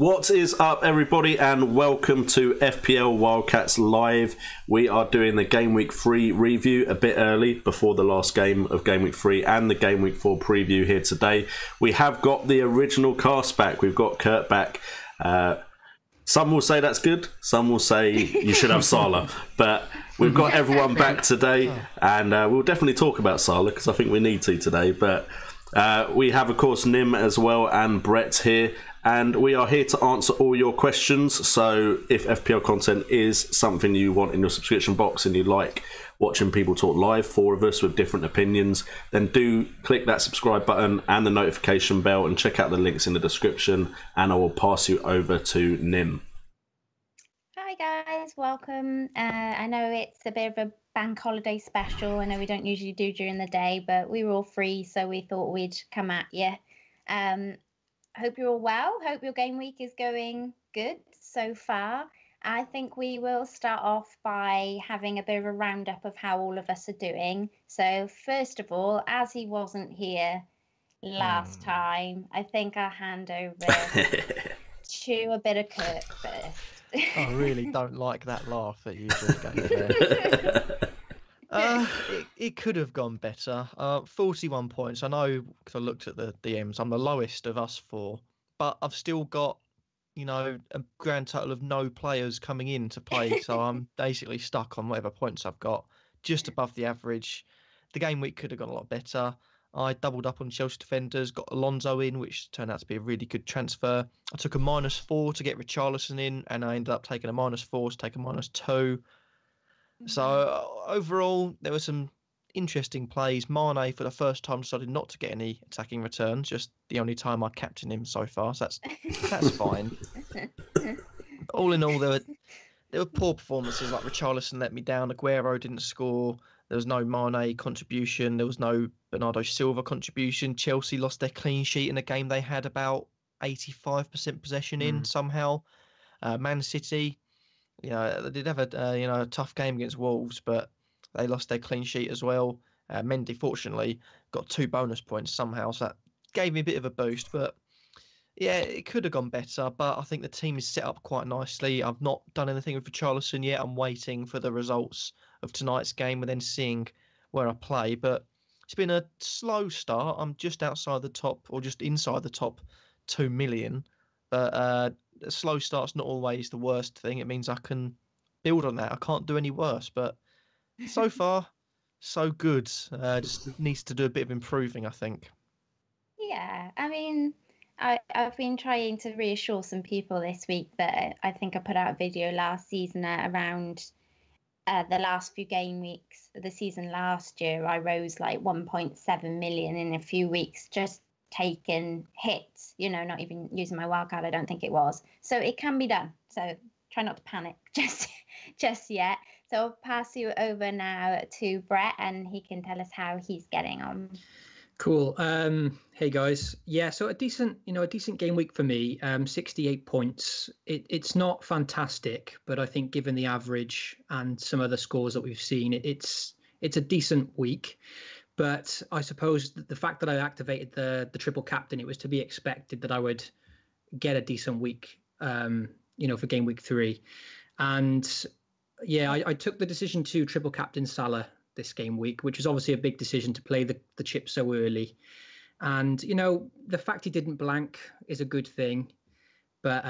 What is up, everybody, and welcome to FPL WildCats Live. We are doing the Game Week 3 review a bit early before the last game of Game Week 3 and the Game Week 4 preview here today. We have got the original cast back. We've got Kurt back. Some will say that's good. Some will say you should have Salah. But we've got everyone back today, and we'll definitely talk about Salah because I think we need to today. But we have, of course, Nim as well and Brett here. And we are here to answer all your questions. So if FPL content is something you want in your subscription box and you like watching people talk live, 4 of us with different opinions, then do click that subscribe button and the notification bell and check out the links in the description. And I will pass you over to Nim. Hi guys, welcome. I know it's a bit of a bank holiday special. I know we don't usually do during the day, but we were all free, so we thought we'd come at you. Hope you're all well. Hope your game week is going good so far. I think we will start off by having a bit of a roundup of how all of us are doing. So first of all, as he wasn't here last time, I think I'll hand over to a bit of Kurt first. I really don't like that laugh that you just gave there. It could have gone better. 41 points. I know because I looked at the DMs. I'm the lowest of us 4, but I've still got, a grand total of no players coming in to play. So I'm basically stuck on whatever points I've got, just above the average. The game week could have gone a lot better. I doubled up on Chelsea defenders, got Alonso in, which turned out to be a really good transfer. I took a -4 to get Richarlison in, and I ended up taking a -4 to take a -2. So overall, there were some interesting plays. Mane, for the first time, decided not to get any attacking returns. Just the only time I captained him so far. So that's fine. All in all, there were poor performances. Like Richarlison let me down. Aguero didn't score. There was no Mane contribution. There was no Bernardo Silva contribution. Chelsea lost their clean sheet in a game they had about 85% possession in somehow. Man City, they did have a tough game against Wolves, but they lost their clean sheet as well. Mendy, fortunately, got 2 bonus points somehow, so that gave me a bit of a boost. But yeah, it could have gone better, but I think the team is set up quite nicely. I've not done anything with Richarlison yet. I'm waiting for the results of tonight's game and then seeing where I play. But it's been a slow start. I'm just outside the top, or just inside the top 2 million. But a slow start's not always the worst thing. It means I can build on that. I can't do any worse. But so far, so good. Just needs to do a bit of improving, I think. Yeah, I mean, I've been trying to reassure some people this week that I think I put out a video last season around the last few game weeks of the season last year. I rose like 1.7 million in a few weeks, just taking hits, not even using my wildcard. I don't think it was. So it can be done. So try not to panic just yet. So I'll pass you over now to Brett, and he can tell us how he's getting on. Cool. Hey guys. Yeah, so a decent game week for me. 68 points. It's not fantastic, but I think given the average and some other scores that we've seen, it's a decent week. But I suppose the fact that I activated the triple captain, it was to be expected that I would get a decent week, for game week 3. And yeah, I took the decision to triple captain Salah this game week, which was obviously a big decision to play the chip so early. And, the fact he didn't blank is a good thing. But,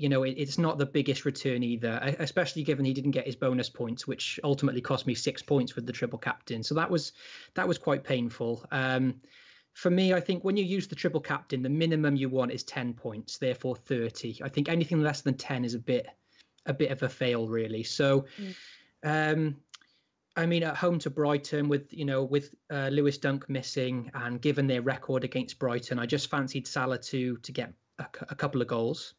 it's not the biggest return either, especially given he didn't get his bonus points, which ultimately cost me 6 points with the triple captain. So that was quite painful. For me, I think when you use the triple captain, the minimum you want is 10 points, therefore 30. I think anything less than 10 is a bit of a fail, really. So, I mean, at home to Brighton with Lewis Dunk missing, and given their record against Brighton, I just fancied Salah to get a couple of goals.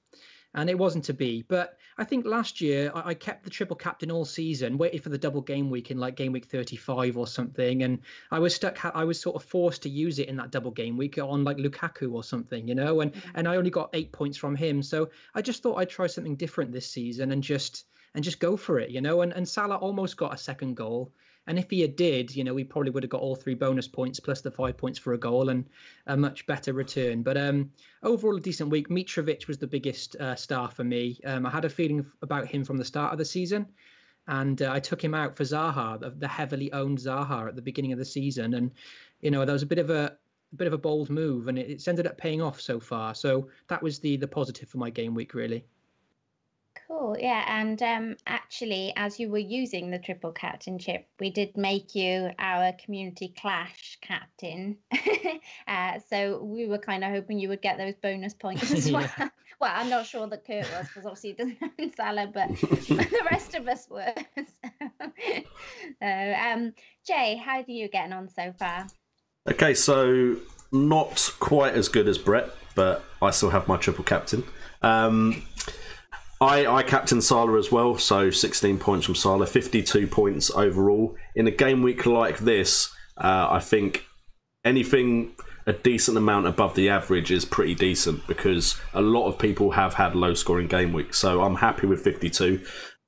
And it wasn't to be. But I think last year I kept the triple captain all season, waited for the double game week in like game week 35 or something. And I was stuck. I was sort of forced to use it in that double game week on like Lukaku or something, and I only got 8 points from him. So I just thought I'd try something different this season and just go for it, And Salah almost got a second goal. And if he did, we probably would have got all 3 bonus points plus the 5 points for a goal and a much better return. But overall, a decent week. Mitrovic was the biggest star for me. I had a feeling about him from the start of the season. And I took him out for Zaha, the heavily owned Zaha at the beginning of the season. And, there was a bit of a bold move, and it's ended up paying off so far. So that was the positive for my game week, really. Cool. Yeah. And actually, as you were using the triple captainship, we did make you our community clash captain. So we were kind of hoping you would get those bonus points as well. Yeah. Well, I'm not sure that Kurt was, because obviously he doesn't own Salah, but the rest of us were. So, Jay, how are you getting on so far? Okay, so not quite as good as Brett, but I still have my triple captain. I captain Salah as well, so 16 points from Salah, 52 points overall. In a game week like this, I think anything a decent amount above the average is pretty decent, because a lot of people have had low scoring game weeks, so I'm happy with 52.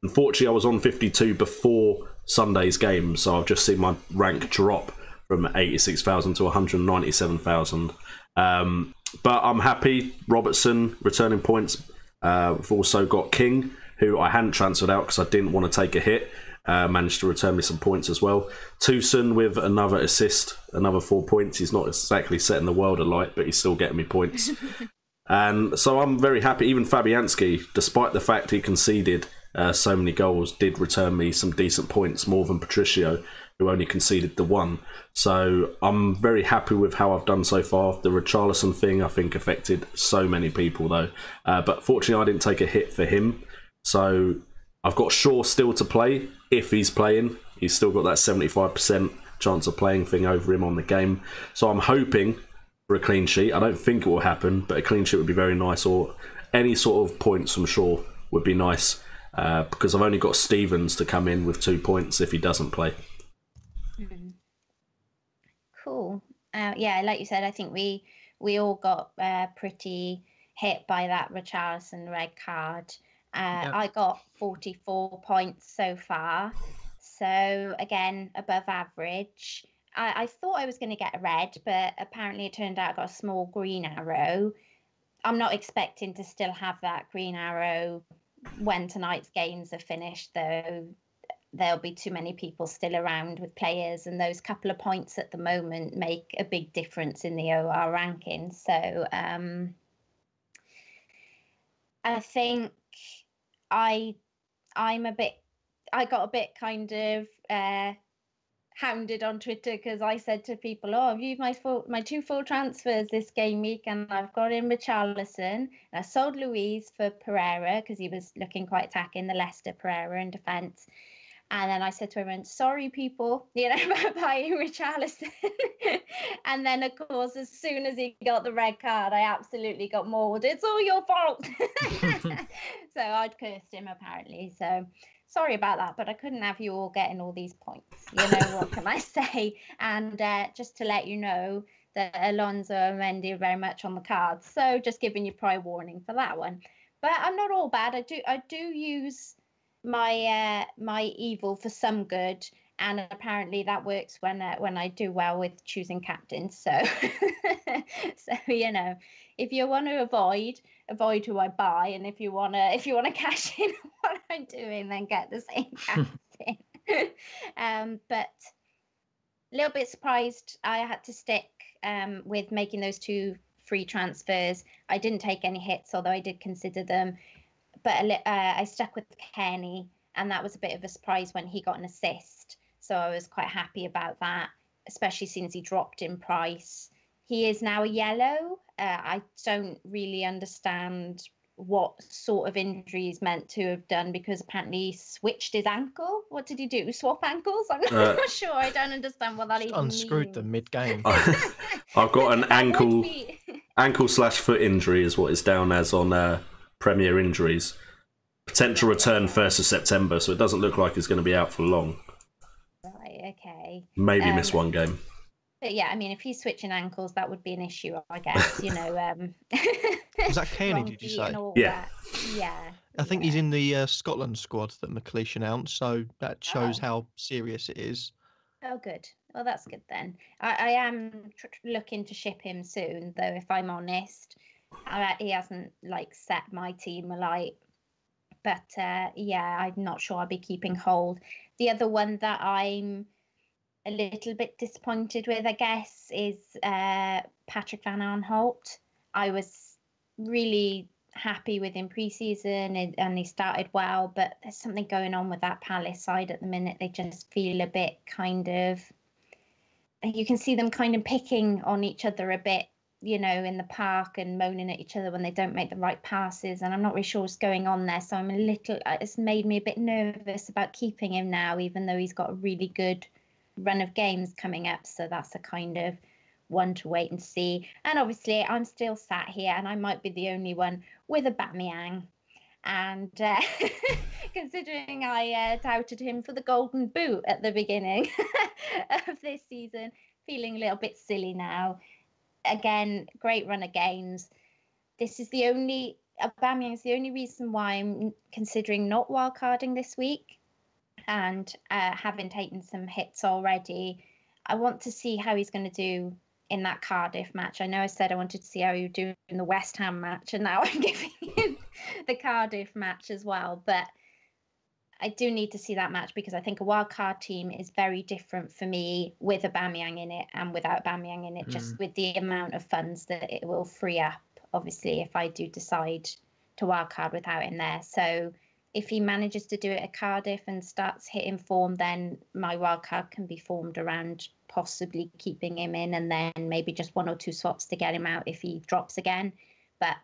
Unfortunately, I was on 52 before Sunday's game, so I've just seen my rank drop from 86,000 to 197,000. But I'm happy. Robertson returning points. We've also got King, who I hadn't transferred out because I didn't want to take a hit. Managed to return me some points as well. Tucson with another assist, another 4 points. He's not exactly setting the world alight, but he's still getting me points. And so I'm very happy. Even Fabianski, despite the fact he conceded so many goals, did return me some decent points, more than Patricio, who only conceded the 1. So I'm very happy with how I've done so far. The Richarlison thing, I think, affected so many people, though. But fortunately, I didn't take a hit for him. So I've got Shaw still to play. If he's playing, he's still got that 75% chance of playing thing over him on the game. So I'm hoping for a clean sheet. I don't think it will happen, but a clean sheet would be very nice, or any sort of points from Shaw would be nice, because I've only got Stevens to come in with 2 points if he doesn't play. Cool. Yeah, like you said, I think we all got pretty hit by that Richarlison red card. Yep. I got 44 points so far, so again above average. I thought I was going to get a red, but apparently it turned out I got a small green arrow. I'm not expecting to still have that green arrow when tonight's games are finished, though. There'll be too many people still around with players, and those couple of points at the moment make a big difference in the OR ranking. So I think I got a bit kind of hounded on Twitter, because I said to people, "Oh, I've used my 2 full transfers this game week, and I've got in Richarlison, and I sold Luiz for Pereira because he was looking quite attacking, the Leicester Pereira in defence." And then I said to everyone, "Sorry, people, about buying Richarlison." And then, of course, as soon as he got the red card, I absolutely got mauled. "It's all your fault." So I'd cursed him, apparently. So sorry about that, but I couldn't have you all getting all these points. What can I say? And just to let you know that Alonso and Mendy are very much on the cards. So just giving you prior warning for that one. But I'm not all bad. I do use my evil for some good, and apparently that works when I do well with choosing captains. So so if you want to avoid who I buy, and if you want to cash in what I'm doing, then get the same captain. But a little bit surprised I had to stick with making those 2 free transfers. I didn't take any hits, although I did consider them. But I stuck with Kenny, and that was a bit of a surprise when he got an assist. So I was quite happy about that, especially since he dropped in price. He is now a yellow. I don't really understand what sort of injury he's meant to have done, because apparently he switched his ankle. What did he do? Swap ankles? I'm not sure. I don't understand what that even means. Unscrewed them mid-game. I've got an ankle/foot injury is what it's down as on Premier Injuries. Potential return 1st of September, so it doesn't look like it's going to be out for long. Right, okay. Maybe miss one game. But yeah, I mean, if he's switching ankles, that would be an issue, I guess. Was that Kearney, did you say? Yeah. Yeah. I think he's in the Scotland squad that McLeish announced, so that shows how serious it is. Oh, good. Well, that's good then. I am looking to ship him soon, though. If I'm honest, he hasn't like set my team alight. But yeah, I'm not sure I'll be keeping hold. The other one that I'm a little bit disappointed with, I guess, is Patrick Van Aanholt. I was really happy with him pre-season and he started well, but there's something going on with that Palace side at the minute. They just feel a bit kind of, you can see them kind of picking on each other a bit, you know, in the park and moaning at each other when they don't make the right passes. And I'm not really sure what's going on there. So it's made me a bit nervous about keeping him now, even though he's got a really good run of games coming up. So that's a kind of one to wait and see. And obviously I'm still sat here and I might be the only one with a Aubameyang. And considering I touted him for the golden boot at the beginning of this season, feeling a little bit silly now. Again, great run of games. Aubameyang is the only reason why I'm considering not wildcarding this week. And having taken some hits already, I want to see how he's going to do in that Cardiff match. I know I said I wanted to see how he would do in the West Ham match, and now I'm giving him the Cardiff match as well. But I do need to see that match because I think a wildcard team is very different for me with Aubameyang in it and without Aubameyang in it, just with the amount of funds that it will free up, obviously, if I do decide to wildcard without him there. So if he manages to do it at Cardiff and starts hitting form, then my wildcard can be formed around possibly keeping him in and then maybe just one or two swaps to get him out if he drops again. But,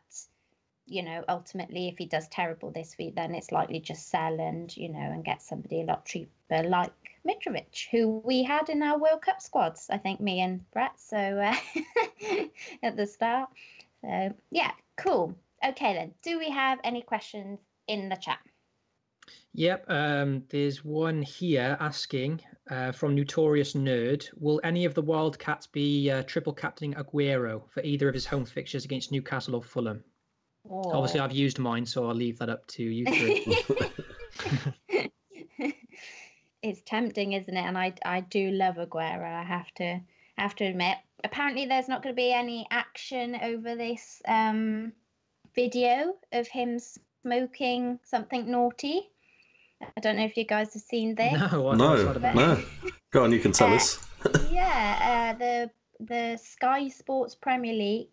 you know, ultimately, if he does terrible this week, then it's likely just sell and, you know, and get somebody a lot cheaper like Mitrovic, who we had in our World Cup squads, I think, me and Brett, so at the start. So, yeah, cool. Okay, then. Do we have any questions in the chat? Yep, there's one here asking from Notorious Nerd, will any of the Wildcats be triple captaining Aguero for either of his home fixtures against Newcastle or Fulham? Oh. Obviously, I've used mine, so I'll leave that up to you three. It's tempting, isn't it? And I do love Aguero, I have to admit. Apparently, there's not going to be any action over this video of him smoking something naughty. I don't know if you guys have seen this. No. Go on, you can tell us. The Sky Sports Premier League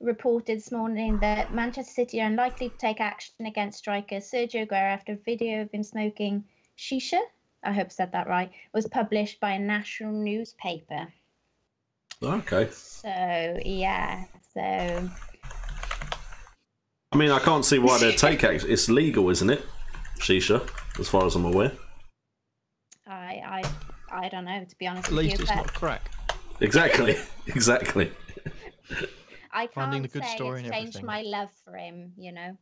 reported this morning that Manchester City are unlikely to take action against striker Sergio Aguero after a video of him smoking shisha, I hope I said that right, was published by a national newspaper. Okay. So, yeah. So, I mean, I can't see why they'd take action. It's legal, isn't it? Shisha, as far as I'm aware. I don't know, to be honest with you. At least it's but... not crack. Exactly. I can't say it's changed my love for him, you know.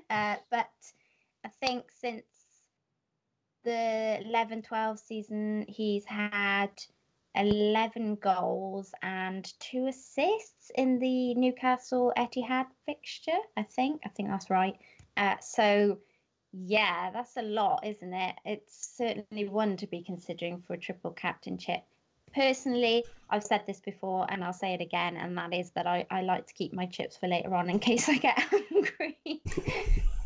But I think since the 11-12 season, he's had 11 goals and 2 assists in the Newcastle Etihad fixture, I think that's right. So, yeah, that's a lot, isn't it? It's certainly one to be considering for a triple captainship. Personally, I've said this before and I'll say it again, and that is that I like to keep my chips for later on in case I get hungry.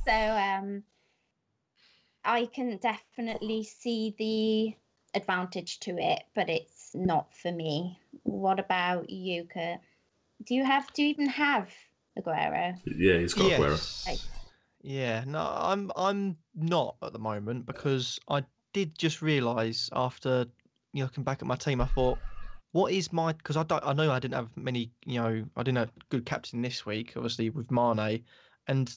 So I can definitely see the advantage to it, but it's not for me. What about you, Kurt? Do you even have Aguero? Yeah, he's got Aguero. Right. Yeah, no, I'm not at the moment because I did just realise after looking back at my team, I thought, what is my? Because I know I didn't have many. I didn't have good captain this week, obviously with Mane, and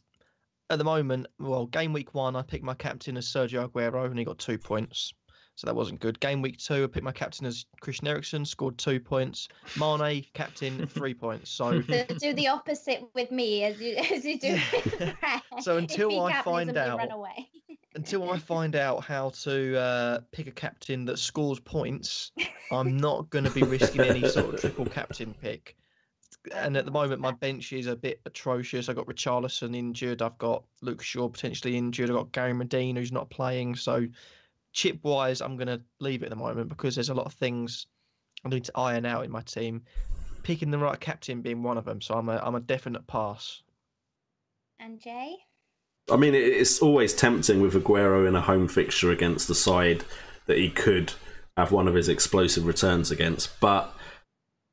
at the moment, well, game week 1, I picked my captain as Sergio Aguero and he got 2 points. So that wasn't good. Game week 2, I picked my captain as Christian Eriksen, scored 2 points. Mane, captain, 3 points. So do the opposite with me as you do. So until I find out how to pick a captain that scores points, I'm not going to be risking any sort of triple captain pick. And at the moment, my bench is a bit atrocious. I've got Richarlison injured. I've got Luke Shaw potentially injured. I've got Gary Medina who's not playing. So chip wise, I'm going to leave it at the moment because there's a lot of things I need to iron out in my team. Picking the right captain being one of them, so I'm a definite pass. And Jay? I mean, it's always tempting with Aguero in a home fixture against the side that he could have one of his explosive returns against, but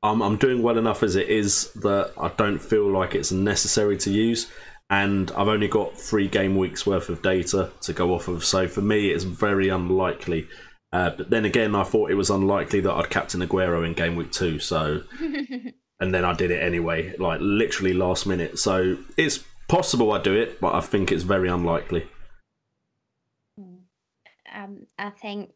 I'm doing well enough as it is that I don't feel like it's necessary to use, and I've only got 3 game weeks worth of data to go off of, so for me it's very unlikely. But then again, I thought it was unlikely that I'd captain Aguero in game week 2, so and then I did it anyway, like literally last minute. So it's possible I do it, but I think it's very unlikely. I think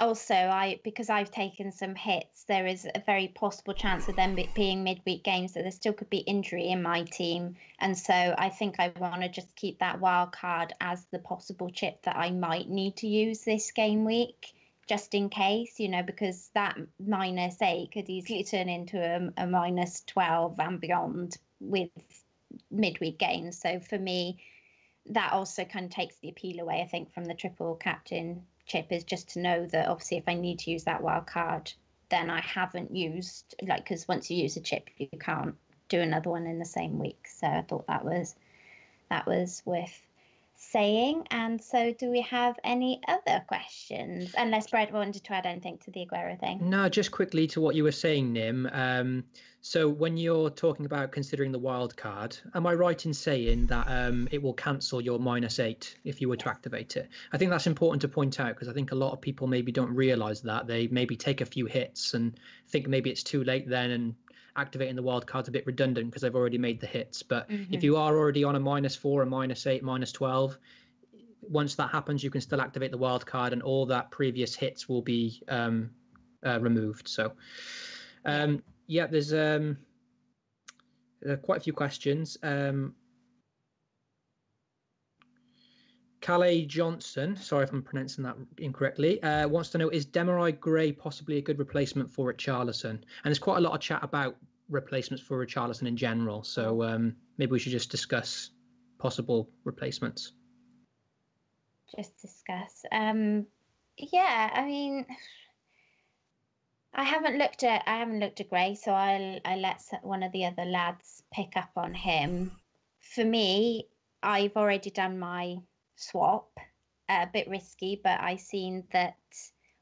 also because I've taken some hits, there is a very possible chance of them being midweek games that there still could be injury in my team, and so I think I want to just keep that wild card as the possible chip that I might need to use this game week, just in case, because that -8 could easily turn into a -12 and beyond with midweek games. So for me, that also kind of takes the appeal away, I think, from the triple captain chip, is just to know that obviously if I need to use that wild card, then I haven't used, because once you use a chip, you can't do another one in the same week. So I thought that was worth saying. And so do we have any other questions? Unless Brett wanted to add anything to the Aguero thing. No, just quickly to what you were saying, Nim. So when you're talking about considering the wild card, am I right in saying that it will cancel your -8 if you were to activate it? I think that's important to point out, because I think a lot of people maybe don't realise that. They maybe take a few hits and think maybe it's too late then, and activating the wild card's a bit redundant because they've already made the hits. But if you are already on a -4, a -8, -12, once that happens, you can still activate the wild card and all that previous hits will be removed. So yeah, there's quite a few questions. Calais Johnson, sorry if I'm pronouncing that incorrectly, wants to know, is Demarai Gray possibly a good replacement for Richarlison? And there's quite a lot of chat about replacements for Richarlison in general, so maybe we should just discuss possible replacements. Just discuss. Yeah, I mean, I haven't looked at Gray, so I let one of the other lads pick up on him. For me, I've already done my swap, a bit risky, but I seen that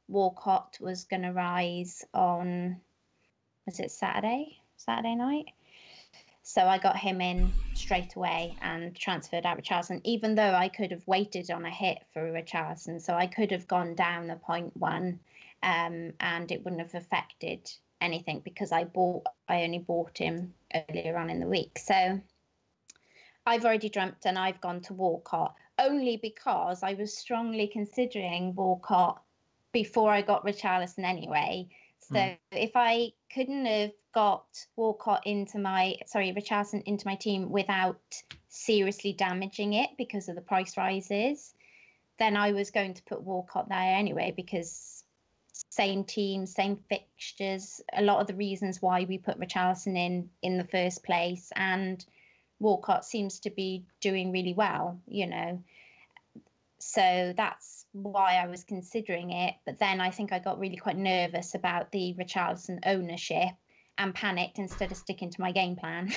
Walcott was going to rise on, was it Saturday night? So I got him in straight away and transferred out Richarlison, even though I could have waited on a hit for Richarlison. So I could have gone down the 0.1 and it wouldn't have affected anything because I only bought him earlier on in the week. So I've already dreamt and I've gone to Walcott, only because I was strongly considering Walcott before I got Richarlison anyway. So if I couldn't have got Richarlison into my team without seriously damaging it because of the price rises, then I was going to put Walcott there anyway, because same team, same fixtures, a lot of the reasons why we put Richarlison in the first place, and Walcott seems to be doing really well, So that's why I was considering it. But then I think I got really quite nervous about the Richarlison ownership and panicked instead of sticking to my game plan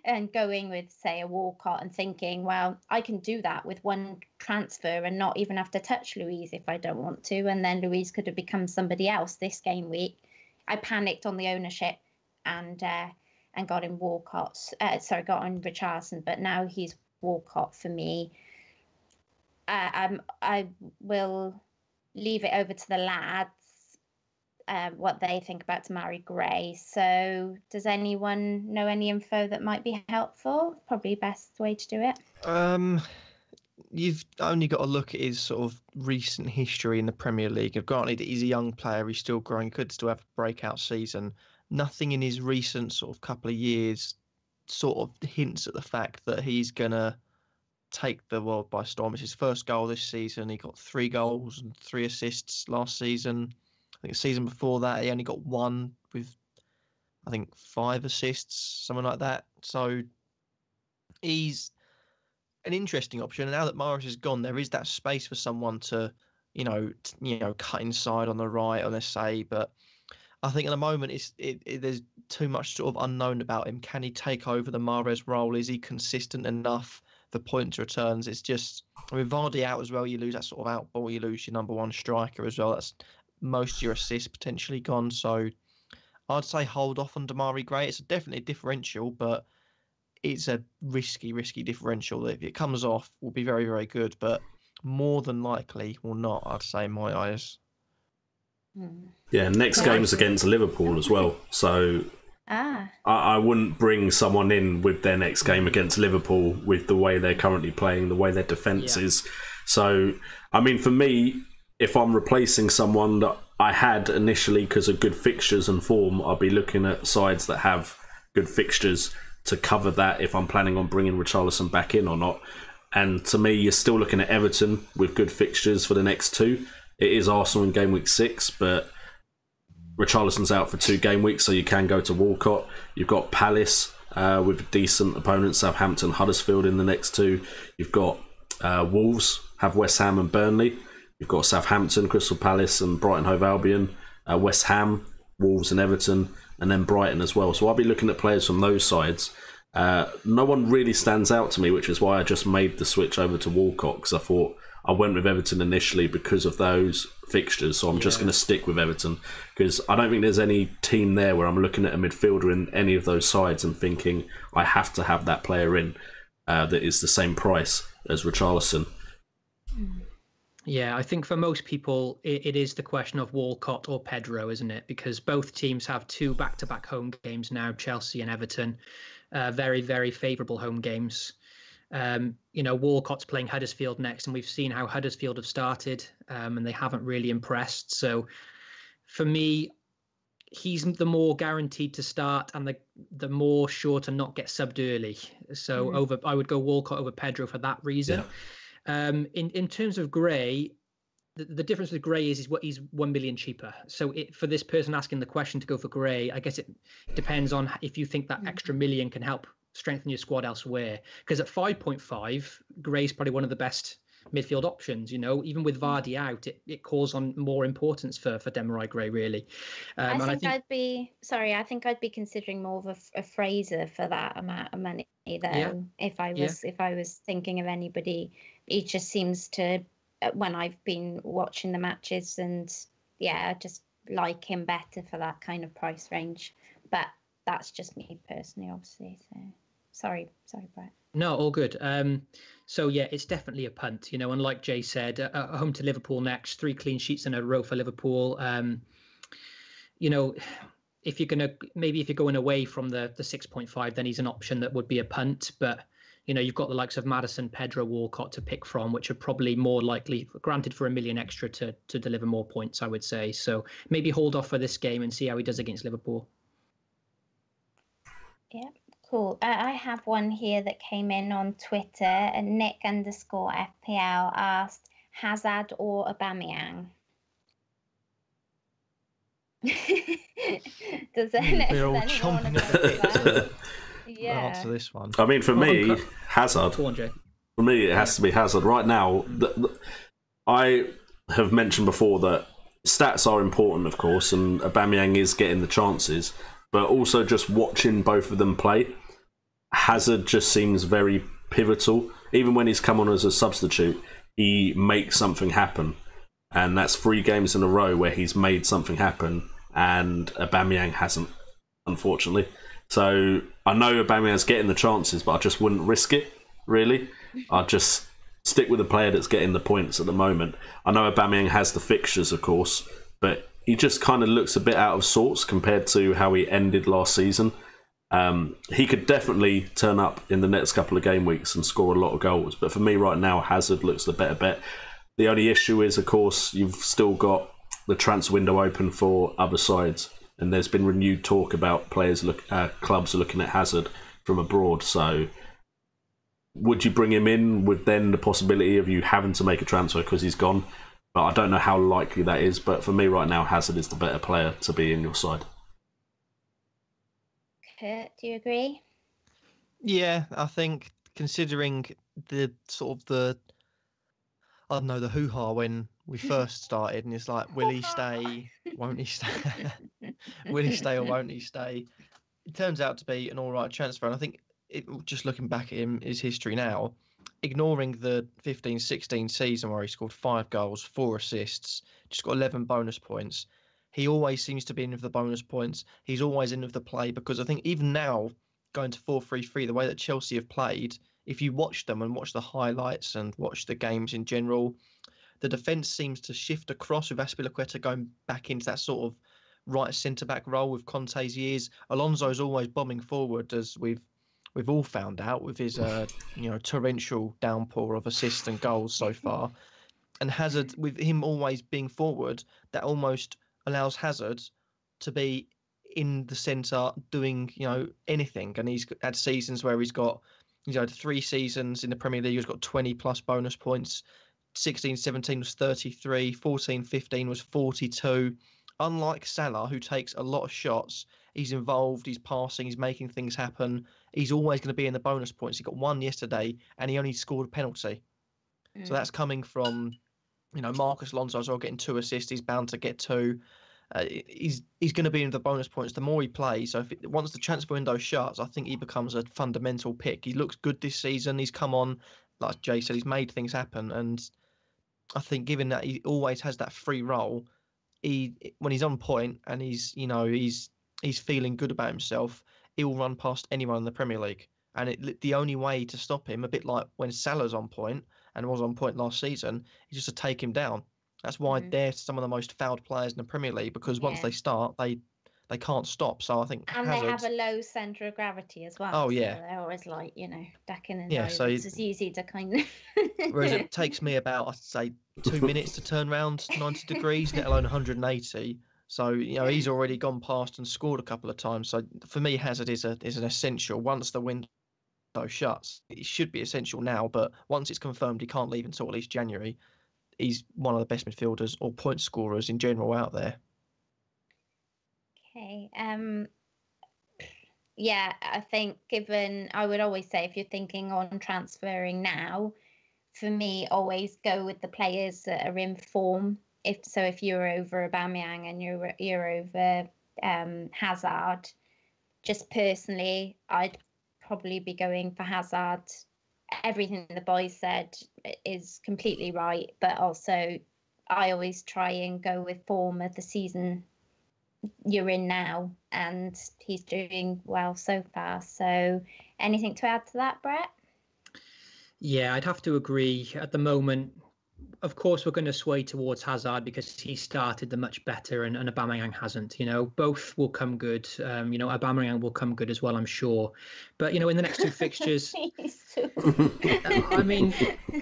and going with, say, a Walcott and thinking, well, I can do that with one transfer and not even have to touch Louise if I don't want to. And then Louise could have become somebody else this game week. I panicked on the ownership and got in got on Richarlison, but now he's Walcott for me. I will leave it over to the lads what they think about Demarai Gray. So does anyone know any info that might be helpful? Probably best way to do it. You've only got to look at his sort of recent history in the Premier League. Granted, he's a young player, he's still growing, could still have a breakout season. Nothing in his recent sort of couple of years sort of hints at the fact that he's going to take the world by storm. It's his first goal this season. He got 3 goals and 3 assists last season. I think the season before that, he only got 1 with, I think, 5 assists, something like that. So he's an interesting option. And now that Morris is gone, there is that space for someone to cut inside on the right, let's say. But I think at the moment there's too much sort of unknown about him. Can he take over the Mahrez role? Is he consistent enough? The points returns. It's just, Vardy out as well. You lose that sort of out ball. You lose your number one striker as well. That's most of your assists potentially gone. So I'd say hold off on Damari Gray. It's definitely a differential, but it's a risky differential. If it comes off, will be very, very good, but more than likely will not, I'd say, in my eyes. Yeah, next game's against Liverpool as well. So I wouldn't bring someone in with their next game against Liverpool with the way they're currently playing, the way their defence is. So, I mean, for me, if I'm replacing someone that I had initially because of good fixtures and form, I'll be looking at sides that have good fixtures to cover that if I'm planning on bringing Richarlison back in or not. And to me, you're still looking at Everton with good fixtures for the next two. It is Arsenal in game week 6, but Richarlison's out for 2 game weeks, so you can go to Walcott. You've got Palace with decent opponents, Southampton, Huddersfield in the next 2. You've got Wolves, have West Ham and Burnley. You've got Southampton, Crystal Palace and Brighton Hove Albion, West Ham, Wolves and Everton, and then Brighton as well. So I'll be looking at players from those sides. No one really stands out to me, which is why I just made the switch over to Walcott, because I thought I went with Everton initially because of those fixtures. So I'm just going to stick with Everton, because I don't think there's any team there where I'm looking at a midfielder in any of those sides and thinking I have to have that player in that is the same price as Richarlison. Yeah, I think for most people, it is the question of Walcott or Pedro, isn't it? Because both teams have 2 back-to-back home games now, Chelsea and Everton. Very, very favourable home games. Walcott's playing Huddersfield next, and we've seen how Huddersfield have started, and they haven't really impressed. So for me, he's the more guaranteed to start and the more sure to not get subbed early. So I would go Walcott over Pedro for that reason. Yeah. In terms of Gray, the difference with Gray is what he's 1 million cheaper. So for this person asking the question to go for Gray, I guess it depends on if you think that extra million can help strengthen your squad elsewhere. Because at 5.5, Gray's probably one of the best midfield options. Even with Vardy out, it calls on more importance for Demarai Gray, really. I think I'd be considering more of a Fraser for that amount of money though. Yeah. If I was thinking of anybody, it just seems to, when I've been watching the matches, and I just like him better for that kind of price range. But that's just me personally, obviously. So sorry, Brett. No, all good. So it's definitely a punt. And like Jay said, home to Liverpool next, 3 clean sheets in a row for Liverpool. If you're going away from the 6.5, then he's an option that would be a punt. But you've got the likes of Maddison, Pedro, Walcott to pick from, which are probably more likely, granted for $1 million extra, to deliver more points, I would say. So maybe hold off for this game and see how he does against Liverpool. Yeah. Cool. I have one here that came in on Twitter, and Nick_FPL asked, Hazard or Aubameyang? Does anyone want to answer this one? I mean, for me, Hazard. Go on, Jay. For me, it has to be Hazard. Right now, I have mentioned before that stats are important, of course, and Aubameyang is getting the chances. But also just watching both of them play, Hazard just seems very pivotal. Even when he's come on as a substitute, he makes something happen. And that's 3 games in a row where he's made something happen, and Aubameyang hasn't, unfortunately. So I know Aubameyang's getting the chances, but I just wouldn't risk it, really. I'd just stick with the player that's getting the points at the moment. I know Aubameyang has the fixtures, of course, but he just kind of looks a bit out of sorts compared to how he ended last season. He could definitely turn up in the next couple of game weeks and score a lot of goals. But for me right now, Hazard looks the better bet. The only issue is, of course, you've still got the transfer window open for other sides. And there's been renewed talk about clubs are looking at Hazard from abroad. So would you bring him in with then the possibility of you having to make a transfer because he's gone? But I don't know how likely that is. But for me right now, Hazard is the better player to be in your side. Kurt, do you agree? Yeah, I think considering the sort of the hoo-ha when we first started, and it's like, will he stay? Won't he stay? Will he stay or won't he stay? It turns out to be an all right transfer, and I think just looking back at his history now, ignoring the 15-16 season where he scored 5 goals, 4 assists, just got 11 bonus points. He always seems to be in with the bonus points. He's always in with the play, because I think even now, going to 4-3-3, the way that Chelsea have played, if you watch them and watch the highlights and watch the games in general, the defence seems to shift across with Azpilicueta going back into that sort of right centre-back role with Conte's years. Alonso's always bombing forward, as we've all found out with his torrential downpour of assists and goals so far. And Hazard, with him always being forward, that almost allows Hazard to be in the centre doing anything. And he's had seasons where he's got 3 seasons in the Premier League, he's got 20 plus bonus points. 16-17 was 33, 14-15 was 42. Unlike Salah, who takes a lot of shots, he's involved, he's passing, he's making things happen. He's always going to be in the bonus points. He got 1 yesterday, and he only scored a penalty. So that's coming from, Marcus Alonso as well, getting 2 assists. He's bound to get 2. He's going to be in the bonus points the more he plays. So once the transfer window shuts, I think he becomes a fundamental pick. He looks good this season. He's come on, like Jay said, he's made things happen. And I think given that he always has that free role, when he's on point and he's feeling good about himself, he will run past anyone in the Premier League. And the only way to stop him, a bit like when Salah's on point and was on point last season, is just to take him down. That's why they're some of the most fouled players in the Premier League, because once they start, they can't stop. So I think they have a low centre of gravity as well. Oh yeah, so they're always like ducking and so it's easy to kind of. Whereas it takes me about, I'd say, 2 minutes to turn around 90 degrees, let alone 180. So he's already gone past and scored a couple of times. So for me, Hazard is an essential. Once the window shuts, it should be essential now. But once it's confirmed he can't leave until at least January, he's one of the best midfielders or point scorers in general out there. Okay. I think I would always say, if you're thinking on transferring now, for me, always go with the players that are in form. If you're over Aubameyang and you're over Hazard, just personally, I'd probably be going for Hazard. Everything the boys said is completely right, but also I always try and go with form of the season you're in now, and he's doing well so far. So anything to add to that, Brett? Yeah, I'd have to agree. At the moment, of course, we're going to sway towards Hazard because he started the much better, and Aubameyang hasn't. Both will come good. Aubameyang will come good as well, I'm sure. But in the next 2 fixtures, I mean,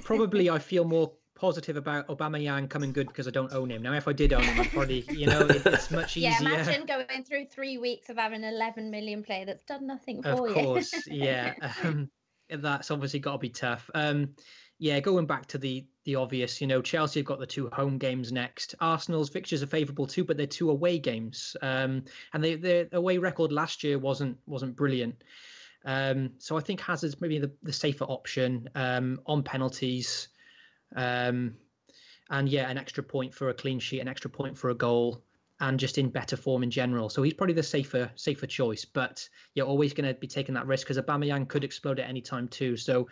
probably I feel more positive about Aubameyang coming good because I don't own him. Now, if I did own him, I'd probably, it's much easier. Yeah, imagine going through 3 weeks of having an 11 million player that's done nothing for you. Of course, yeah. That's obviously got to be tough. Going back to the obvious, Chelsea have got the 2 home games next. Arsenal's fixtures are favourable too, but they're 2 away games. And their away record last year wasn't brilliant. So I think Hazard's maybe the safer option on penalties. An extra point for a clean sheet, an extra point for a goal, and just in better form in general. So he's probably the safer choice. But you're always going to be taking that risk because Aubameyang could explode at any time too. So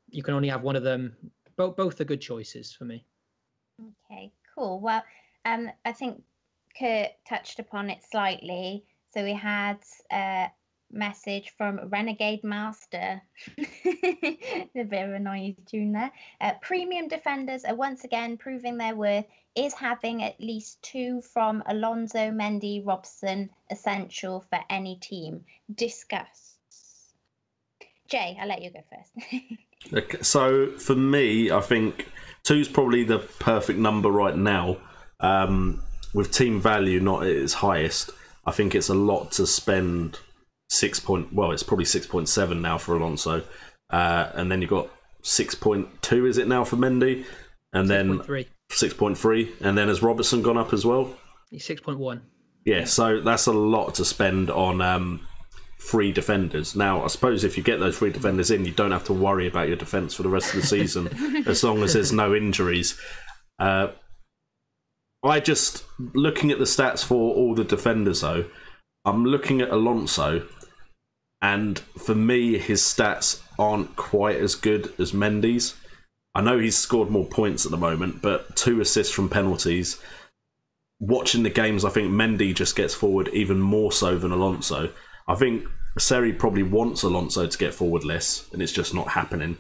you can only have one of them. Both are good choices for me. Okay, cool. Well, I think Kurt touched upon it slightly. So we had a message from Renegade Master. A bit of a noisy tune there. Premium defenders are once again proving their worth. Is having at least 2 from Alonso, Mendy, Robson essential for any team? Discuss. Jay, I'll let you go first. Okay, so for me, I think 2's probably the perfect number right now. With team value not at its highest, I think it's a lot to spend it's probably 6.7 now for Alonso. And then you've got 6.2, is it now for Mendy? And 6.3. Then 6.3. And then has Robertson gone up as well? He's 6.1. Yeah, so that's a lot to spend on free defenders. Now, I suppose if you get those free defenders in, you don't have to worry about your defence for the rest of the season, as long as there's no injuries. I just, looking at the stats for all the defenders though, I'm looking at Alonso, and for me, his stats aren't quite as good as Mendy's. I know he's scored more points at the moment, but 2 assists from penalties. Watching the games, I think Mendy just gets forward even more so than Alonso. I think Seri probably wants Alonso to get forward less, and it's just not happening.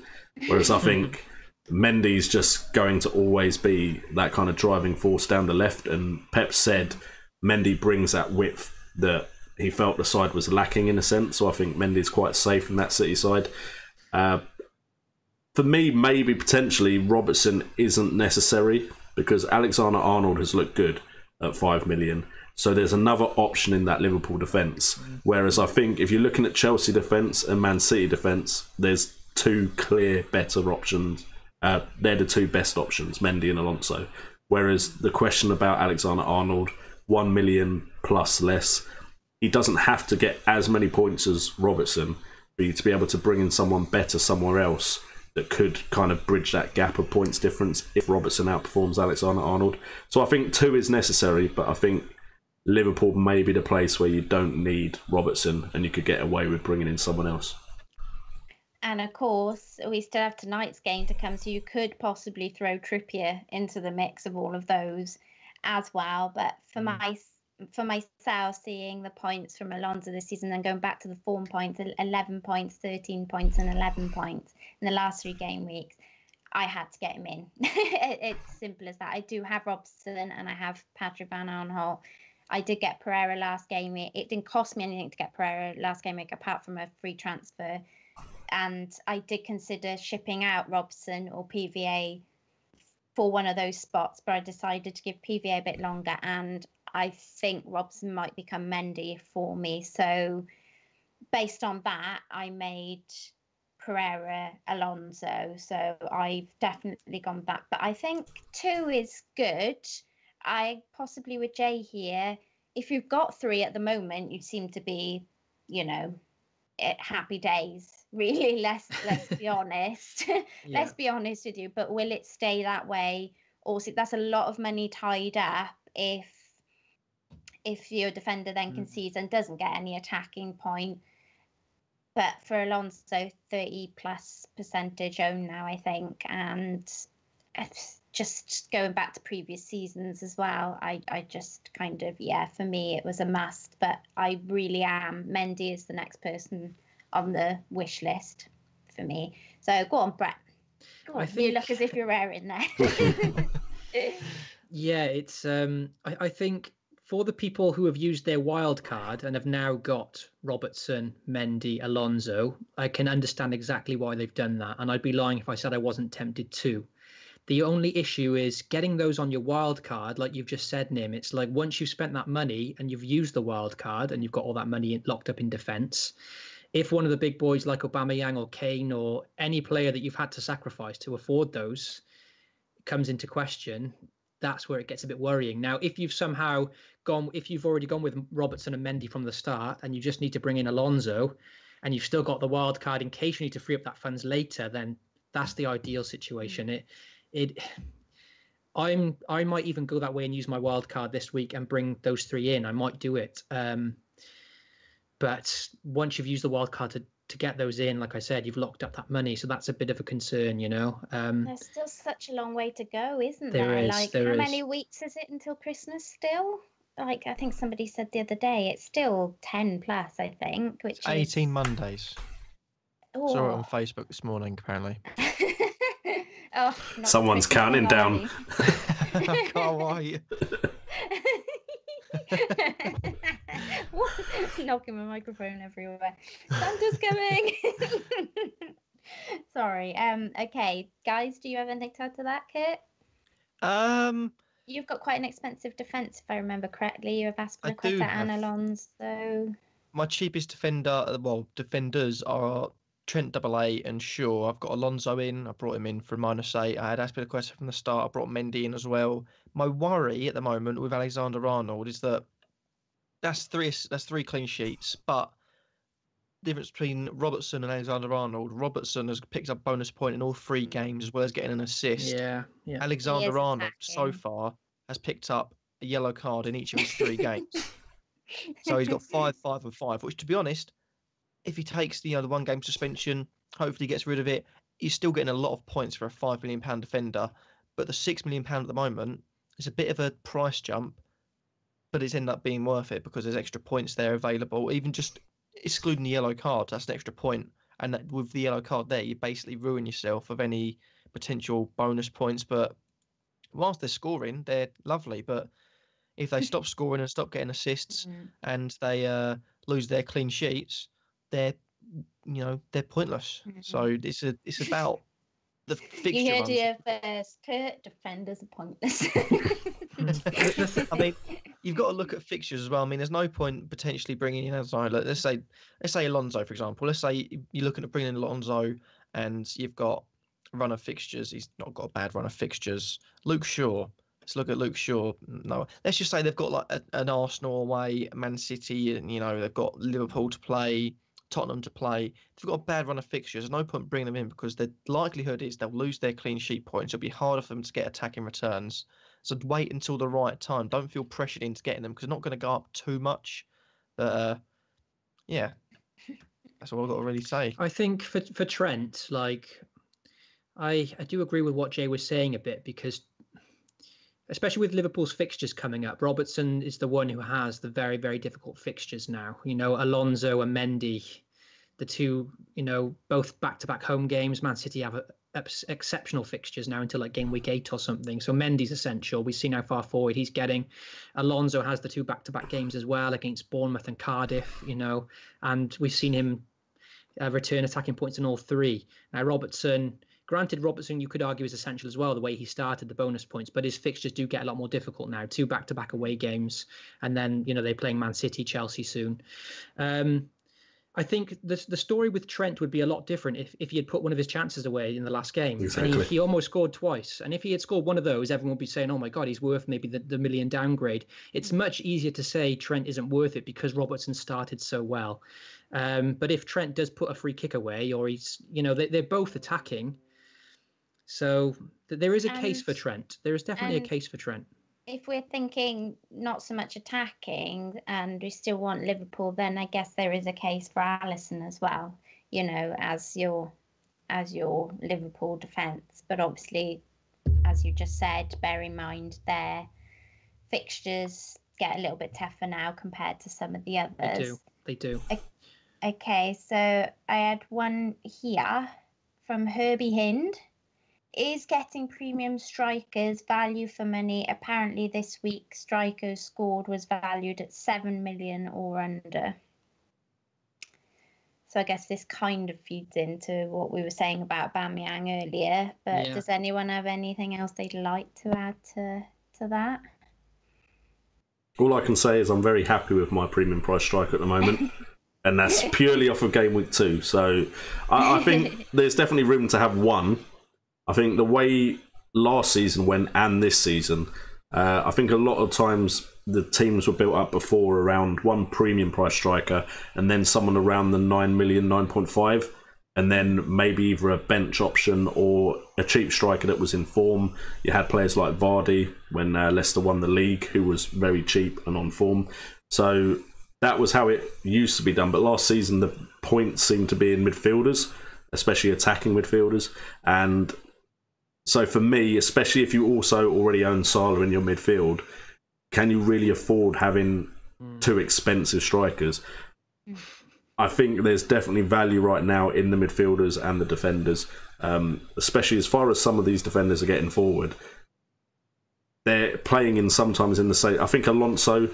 Whereas I think Mendy's just going to always be that kind of driving force down the left, and Pep said Mendy brings that width that he felt the side was lacking in a sense, so I think Mendy's quite safe in that City side. For me, maybe potentially Robertson isn't necessary because Alexander-Arnold has looked good at 5 million. So there's another option in that Liverpool defence. Whereas I think if you're looking at Chelsea defence and Man City defence, there's 2 clear better options. They're the 2 best options, Mendy and Alonso. Whereas the question about Alexander-Arnold, 1 million plus less, he doesn't have to get as many points as Robertson for you to be able to bring in someone better somewhere else that could kind of bridge that gap of points difference if Robertson outperforms Alexander-Arnold. So I think 2 is necessary, but I think Liverpool may be the place where you don't need Robertson and you could get away with bringing in someone else. And of course, we still have tonight's game to come, so you could possibly throw Trippier into the mix of all of those as well. But for myself, seeing the points from Alonso this season and going back to the form points, 11 points, 13 points and 11 points in the last 3 game weeks, I had to get him in. It's simple as that. I do have Robson and I have Patrick Van Aanholt. I did get Pereira last game week. It didn't cost me anything to get Pereira last game week apart from a free transfer. And I did consider shipping out Robson or PVA for one of those spots, but I decided to give PVA a bit longer, and I think Robson might become Mendy for me. So based on that, I made Pereira Alonso. So I've definitely gone back. But I think 2 is good. I possibly with Jay here, if you've got 3 at the moment, you seem to be, happy days. Really, let's be honest. Let's be honest with you. But will it stay that way? Also, that's a lot of money tied up if your defender then concedes and doesn't get any attacking point. But for Alonso, 30+% own now, I think, and just going back to previous seasons as well, I just kind of, for me it was a must. But I really am. Mendy is the next person on the wish list for me. So go on, Brett. You look as if you're raring there. Yeah, it's I think for the people who have used their wild card and have now got Robertson, Mendy, Alonso, I can understand exactly why they've done that. And I'd be lying if I said I wasn't tempted too. The only issue is getting those on your wild card, like you've just said, Nim. It's like once you've spent that money and you've used the wild card and you've got all that money locked up in defence, if one of the big boys like Aubameyang or Kane or any player that you've had to sacrifice to afford those comes into question, that's where it gets a bit worrying. Now, if you've already gone with Robertson and Mendy from the start and you just need to bring in Alonso and you've still got the wild card in case you need to free up that funds later, then that's the ideal situation. I might even go that way and use my wild card this week and bring those 3 in. I might do it. But once you've used the wild card to get those in, like I said, you've locked up that money. So that's a bit of a concern, There's still such a long way to go, isn't there? There how is. many weeks is it until Christmas still? I think somebody said the other day, it's still 10 plus, I think. Which 18 Mondays. Oh. Saw it on Facebook this morning, apparently. Someone's counting down. I can't wait. Knocking my microphone everywhere. Santa's coming. Sorry. Okay, guys, do you have anything to add to that, Kit? You've got quite an expensive defence, if I remember correctly. You have Aspilicueta and Alonso. My cheapest defenders are Trent AA and Shaw. I've got Alonso in. I brought him in for -8. I had Aspilicueta from the start. I brought Mendy in as well. My worry at the moment with Alexander-Arnold is that that's three clean sheets, but the difference between Robertson and Alexander-Arnold, Robertson has picked up bonus point in all 3 games as well as getting an assist. Yeah. Alexander-Arnold so far has picked up a yellow card in each of his 3 games. So he's got 5, 5, and 5. Which, to be honest, if he takes the 1 game suspension, hopefully gets rid of it, he's still getting a lot of points for a £5 million defender. But the £6 million at the moment is a bit of a price jump, but it's ended up being worth it because there's extra points there available. Even just excluding the yellow card, that's an extra point. And that, with the yellow card there, you basically ruin yourself of any potential bonus points. But whilst they're scoring, they're lovely. But if they stop scoring and stop getting assists and they lose their clean sheets, they're pointless. So it's about the fixture. You heard it first, Kurt. Defenders are pointless. I mean, you've got to look at fixtures as well. I mean, there's no point potentially bringing in outside. Let's say Alonso, for example. Let's say you're looking at bringing in Alonso, and you've got a run of fixtures. He's not got a bad run of fixtures. Luke Shaw. Let's look at Luke Shaw. No, let's just say they've got like an Arsenal away, Man City, and they've got Liverpool to play, Tottenham to play. If they've got a bad run of fixtures, there's no point bringing them in because the likelihood is they'll lose their clean sheet points. It'll be harder for them to get attacking returns. So wait until the right time. Don't feel pressured into getting them because they're not going to go up too much. But yeah, that's all I've got to really say. I think for Trent, I do agree with what Jay was saying a bit because, especially with Liverpool's fixtures coming up, Robertson is the one who has the very, very difficult fixtures now. Alonso and Mendy, the two, both back-to-back home games. Man City have exceptional fixtures now until game week 8 or something. So Mendy's essential. We've seen how far forward he's getting. Alonso has the 2 back-to-back games as well against Bournemouth and Cardiff, and we've seen him return attacking points in all 3. Now, Granted, Robertson, you could argue, is essential as well, the way he started the bonus points, but his fixtures do get a lot more difficult now. 2 back-to-back away games, and then, they're playing Man City, Chelsea soon. I think the story with Trent would be a lot different if he had put one of his chances away in the last game. Exactly. And he almost scored twice. And if he had scored one of those, everyone would be saying, oh my God, he's worth maybe the million downgrade. It's much easier to say Trent isn't worth it because Robertson started so well. But if Trent does put a free kick away, or he's, they're both attacking. So there is a case for Trent. There is definitely a case for Trent. If we're thinking not so much attacking and we still want Liverpool, then I guess there is a case for Alisson as well, as your Liverpool defence. But obviously, as you just said, bear in mind their fixtures get a little bit tougher now compared to some of the others. They do. Okay, so I had one here from Herbie Hind. Is getting premium strikers value for money? Apparently this week strikers scored was valued at 7 million or under. So I guess this kind of feeds into what we were saying about Aubameyang earlier. But Does anyone have anything else they'd like to add to that? All I can say is I'm very happy with my premium price striker at the moment. And that's purely off of Game Week 2. So I think there's definitely room to have one. I think the way last season went and this season, I think a lot of times the teams were built up before around one premium price striker and then someone around the 9 million, 9.5, and then maybe either a bench option or a cheap striker that was in form. You had players like Vardy when Leicester won the league, who was very cheap and on form. So that was how it used to be done. But last season, the points seemed to be in midfielders, especially attacking midfielders. And so for me, especially if you also already own Salah in your midfield, can you really afford having 2 expensive strikers? I think there's definitely value right now in the midfielders and the defenders, especially as far as some of these defenders are getting forward. They're playing in sometimes in the same... I think Alonso,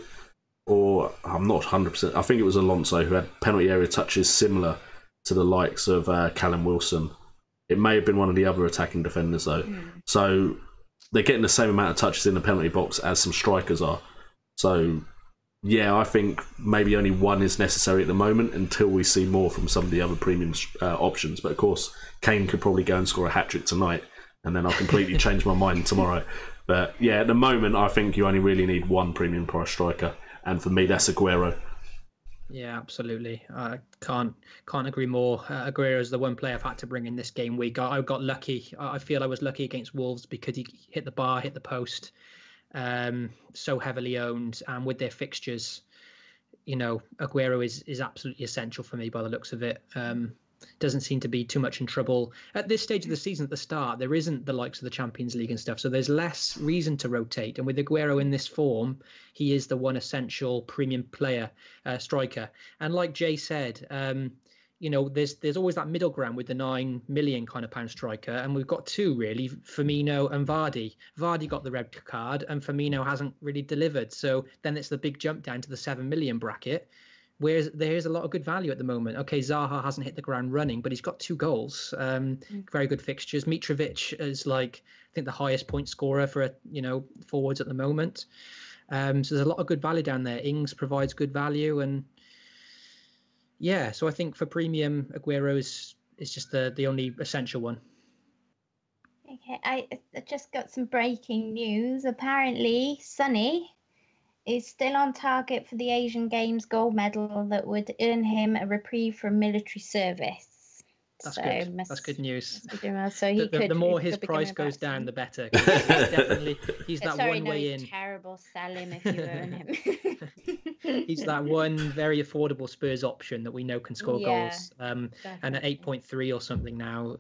or I'm not 100%, I think it was Alonso who had penalty area touches similar to the likes of Callum Wilson. It may have been one of the other attacking defenders, though. So they're getting the same amount of touches in the penalty box as some strikers are. So, yeah, I think maybe only one is necessary at the moment until we see more from some of the other premium options. But, of course, Kane could probably go and score a hat-trick tonight, and then I'll completely change my mind tomorrow. But, yeah, at the moment, I think you only really need one premium price striker. And for me, that's Aguero. Yeah, absolutely. I can't agree more. Aguero is the one player I've had to bring in this game week. I got lucky. I feel I was lucky against Wolves because he hit the bar, hit the post. so heavily owned, and with their fixtures, Aguero is absolutely essential for me by the looks of it. Doesn't seem to be too much in trouble at this stage of the season. At the start, there isn't the likes of the Champions League and stuff, so there's less reason to rotate. And with Aguero in this form, he is the one essential premium player, striker. And like Jay said, there's always that middle ground with the £9 million kind of pound striker, and we've got two really, Firmino and Vardy. Vardy got the red card, and Firmino hasn't really delivered. So then it's the big jump down to the 7 million bracket. Whereas there's a lot of good value at the moment. Okay, Zaha hasn't hit the ground running, but he's got 2 goals. Very good fixtures. Mitrovic is I think the highest point scorer for forwards at the moment. So there's a lot of good value down there. Ings provides good value, and yeah. So I think for premium, Aguero is just the only essential one. Okay, I just got some breaking news. Apparently, Sonny is still on target for the Asian Games gold medal that would earn him a reprieve from military service. That's good. That's good news. So he the more his price goes down, the better. He's that one way in. Terrible. Sell him if you earn him. He's that one very affordable Spurs option that we know can score goals. And at 8.3 or something now.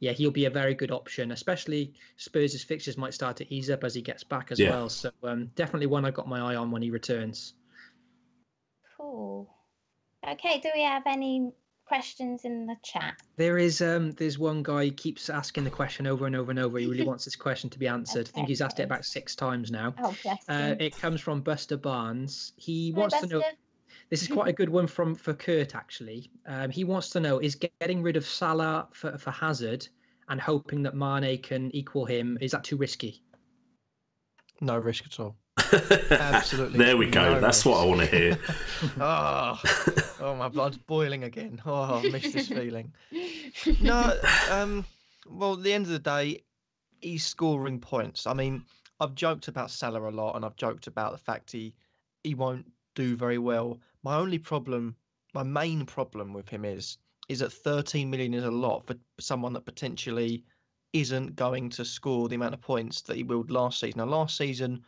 Yeah, he'll be a very good option, especially Spurs' fixtures might start to ease up as he gets back as well. So definitely one I've got my eye on when he returns. Cool. Okay, do we have any questions in the chat? There's one guy who keeps asking the question over and over and over. He really wants this question to be answered. I think he's asked it about 6 times now. Oh, bless him. It comes from Buster Barnes. He wants to know... This is quite a good one for Kurt, actually. He wants to know, is getting rid of Salah for Hazard and hoping that Mane can equal him, is that too risky? No risk at all. Absolutely. There we go. That's what I want to hear. Oh, my blood's boiling again. Oh, I miss this feeling. No, well, at the end of the day, he's scoring points. I mean, I've joked about Salah a lot, and I've joked about the fact he won't do very well. My main problem with him is that 13 million is a lot for someone that potentially isn't going to score the amount of points that he willed last season. Now, last season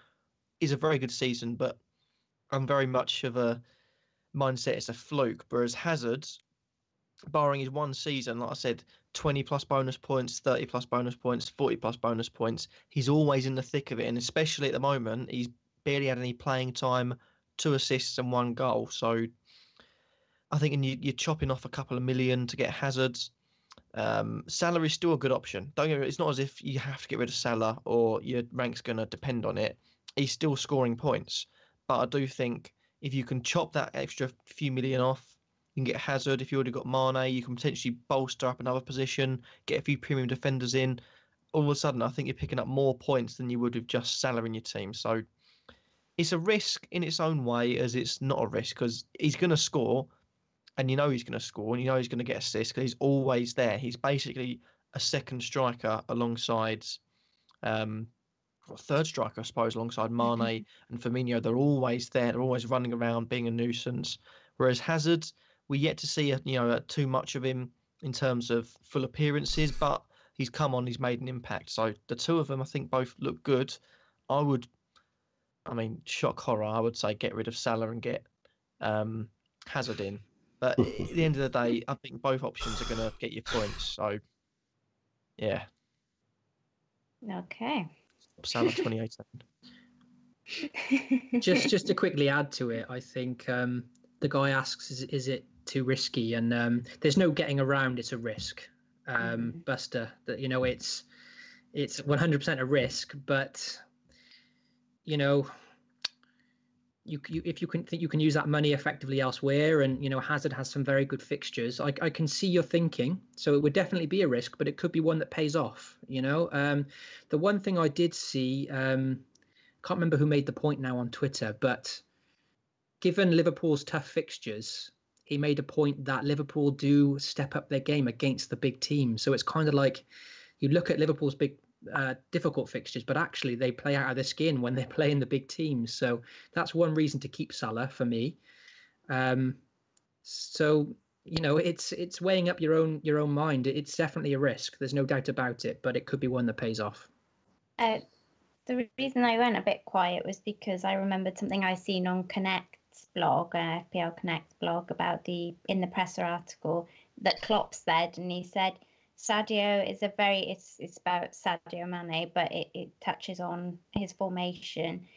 is a very good season, but I'm very much of a mindset it's a fluke. Whereas Hazard, barring his one season, like I said, 20 plus bonus points, 30 plus bonus points, 40 plus bonus points, he's always in the thick of it. And especially at the moment, he's barely had any playing time, 2 assists and 1 goal. So I think you're chopping off a couple of million to get Hazard. Salah is still a good option. Don't get me, it's not as if you have to get rid of Salah or your rank's going to depend on it. He's still scoring points. But I do think if you can chop that extra few million off, you can get Hazard. If you already got Mane, you can potentially bolster up another position, get a few premium defenders in. All of a sudden, I think you're picking up more points than you would with just Salah in your team. So it's a risk in its own way, as it's not a risk, because he's going to score, and you know he's going to score, and you know he's going to get assists because he's always there. He's basically a second striker alongside, third striker, I suppose, alongside Mane and Firmino. They're always there. They're always running around, being a nuisance. Whereas Hazard, we yet to see too much of him in terms of full appearances, but he's come on, he's made an impact. So the two of them, I think, both look good. Shock horror, I would say get rid of Salah and get Hazard in. But at the end of the day, I think both options are going to get you points. So, yeah. Okay. Salah 2018. Just to quickly add to it, I think the guy asks, is it too risky? And there's no getting around. It's a risk, Buster. That it's 100% a risk, but if you can use that money effectively elsewhere, and Hazard has some very good fixtures. I can see your thinking, so it would definitely be a risk, but it could be one that pays off. The one thing I did see, can't remember who made the point now on Twitter, but given Liverpool's tough fixtures, he made a point that Liverpool do step up their game against the big teams. So it's kind of like you look at Liverpool's big difficult fixtures, but actually they play out of their skin when they're playing the big teams. So that's one reason to keep Salah for me. So it's weighing up your own mind. It's definitely a risk. There's no doubt about it, but it could be one that pays off. The reason I went a bit quiet was because I remembered something I seen on Connect's blog, FPL Connect's blog, about in the presser article that Klopp said, and he said Sadio is it's about Sadio Mane, but it touches on his formation.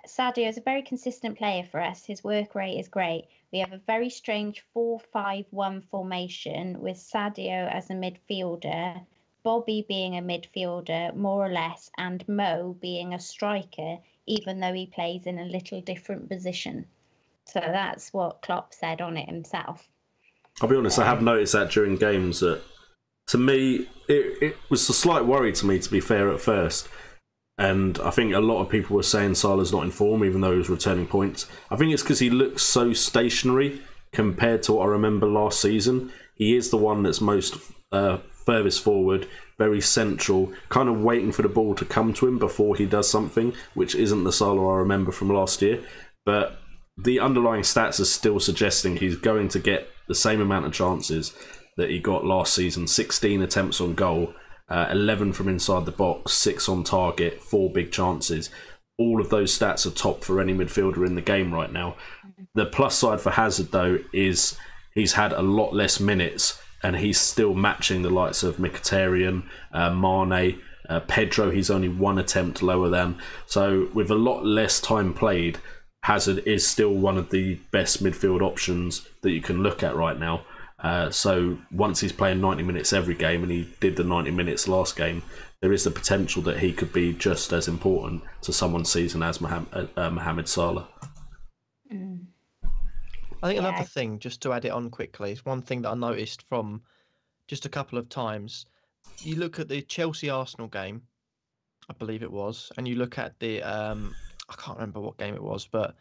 Sadio is a very consistent player for us. His work rate is great. We have a very strange 4-5-1 formation with Sadio as a midfielder, Bobby being a midfielder, more or less, and Mo being a striker, even though he plays in a little different position. So that's what Klopp said on it himself. I'll be honest, I have noticed that during games that, to me, it was a slight worry to me, to be fair, at first. And I think a lot of people were saying Salah's not in form, even though he was returning points. I think it's because he looks so stationary compared to what I remember last season. He is the one that's most furthest forward, very central, kind of waiting for the ball to come to him before he does something, which isn't the Salah I remember from last year. But the underlying stats are still suggesting he's going to get the same amount of chances that he got last season. 16 attempts on goal, 11 from inside the box, 6 on target, 4 big chances. All of those stats are top for any midfielder in the game right now. The plus side for Hazard, though, is he's had a lot less minutes, and he's still matching the likes of Mkhitaryan, Mane, Pedro. He's only 1 attempt lower than. So with a lot less time played, Hazard is still one of the best midfield options that you can look at right now. So once he's playing 90 minutes every game, and he did the 90 minutes last game, there is the potential that he could be just as important to someone's season as Mohamed Salah. I think another thing, just to add it on quickly, is one thing that I noticed from just a couple of times. You look at the Chelsea-Arsenal game, I believe it was, and you look at the, I can't remember what game it was, but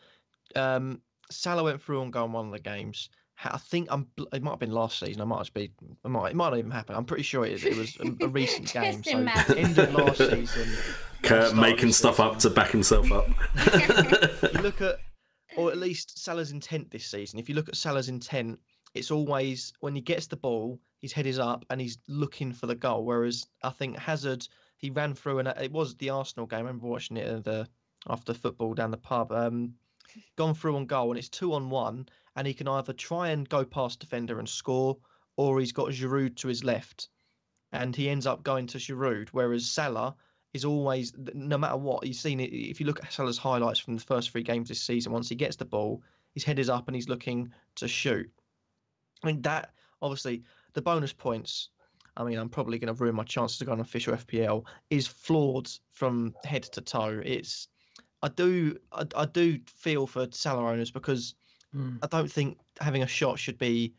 Salah went through on goal in one of the games. I think it might have been last season. It might not even happen. I'm pretty sure it was a recent game. So end of last season. Kurt making stuff up to back himself up. You look at, or at least Salah's intent this season. If you look at Salah's intent, it's always when he gets the ball, his head is up and he's looking for the goal. Whereas I think Hazard, he ran through, and it was the Arsenal game. I remember watching it after football down the pub. Gone through on goal, and it's 2-on-1, and he can either try and go past defender and score, or he's got Giroud to his left, and he ends up going to Giroud. Whereas Salah is always, no matter what, you've seen it, if you look at Salah's highlights from the first 3 games this season, once he gets the ball, his head is up and he's looking to shoot. I mean, that, obviously, the bonus points, I mean, I'm probably going to ruin my chances to go on official FPL, is flawed from head to toe. I do feel for Salah owners, because I don't think having a shot should be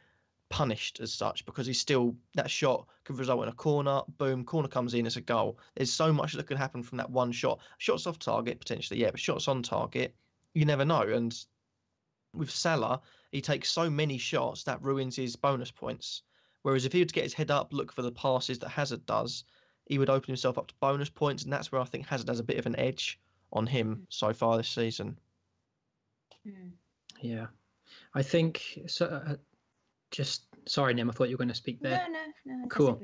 punished as such, because that shot could result in a corner. Boom, corner comes in, it's a goal. There's so much that could happen from that one shot. Shots off target potentially, yeah, but shots on target, you never know. And with Salah, he takes so many shots that ruins his bonus points. Whereas if he would get his head up, look for the passes that Hazard does, he would open himself up to bonus points, and that's where I think Hazard has a bit of an edge on him so far this season. Yeah, I think so. Just sorry, Nim, I thought you were going to speak there. No. Cool.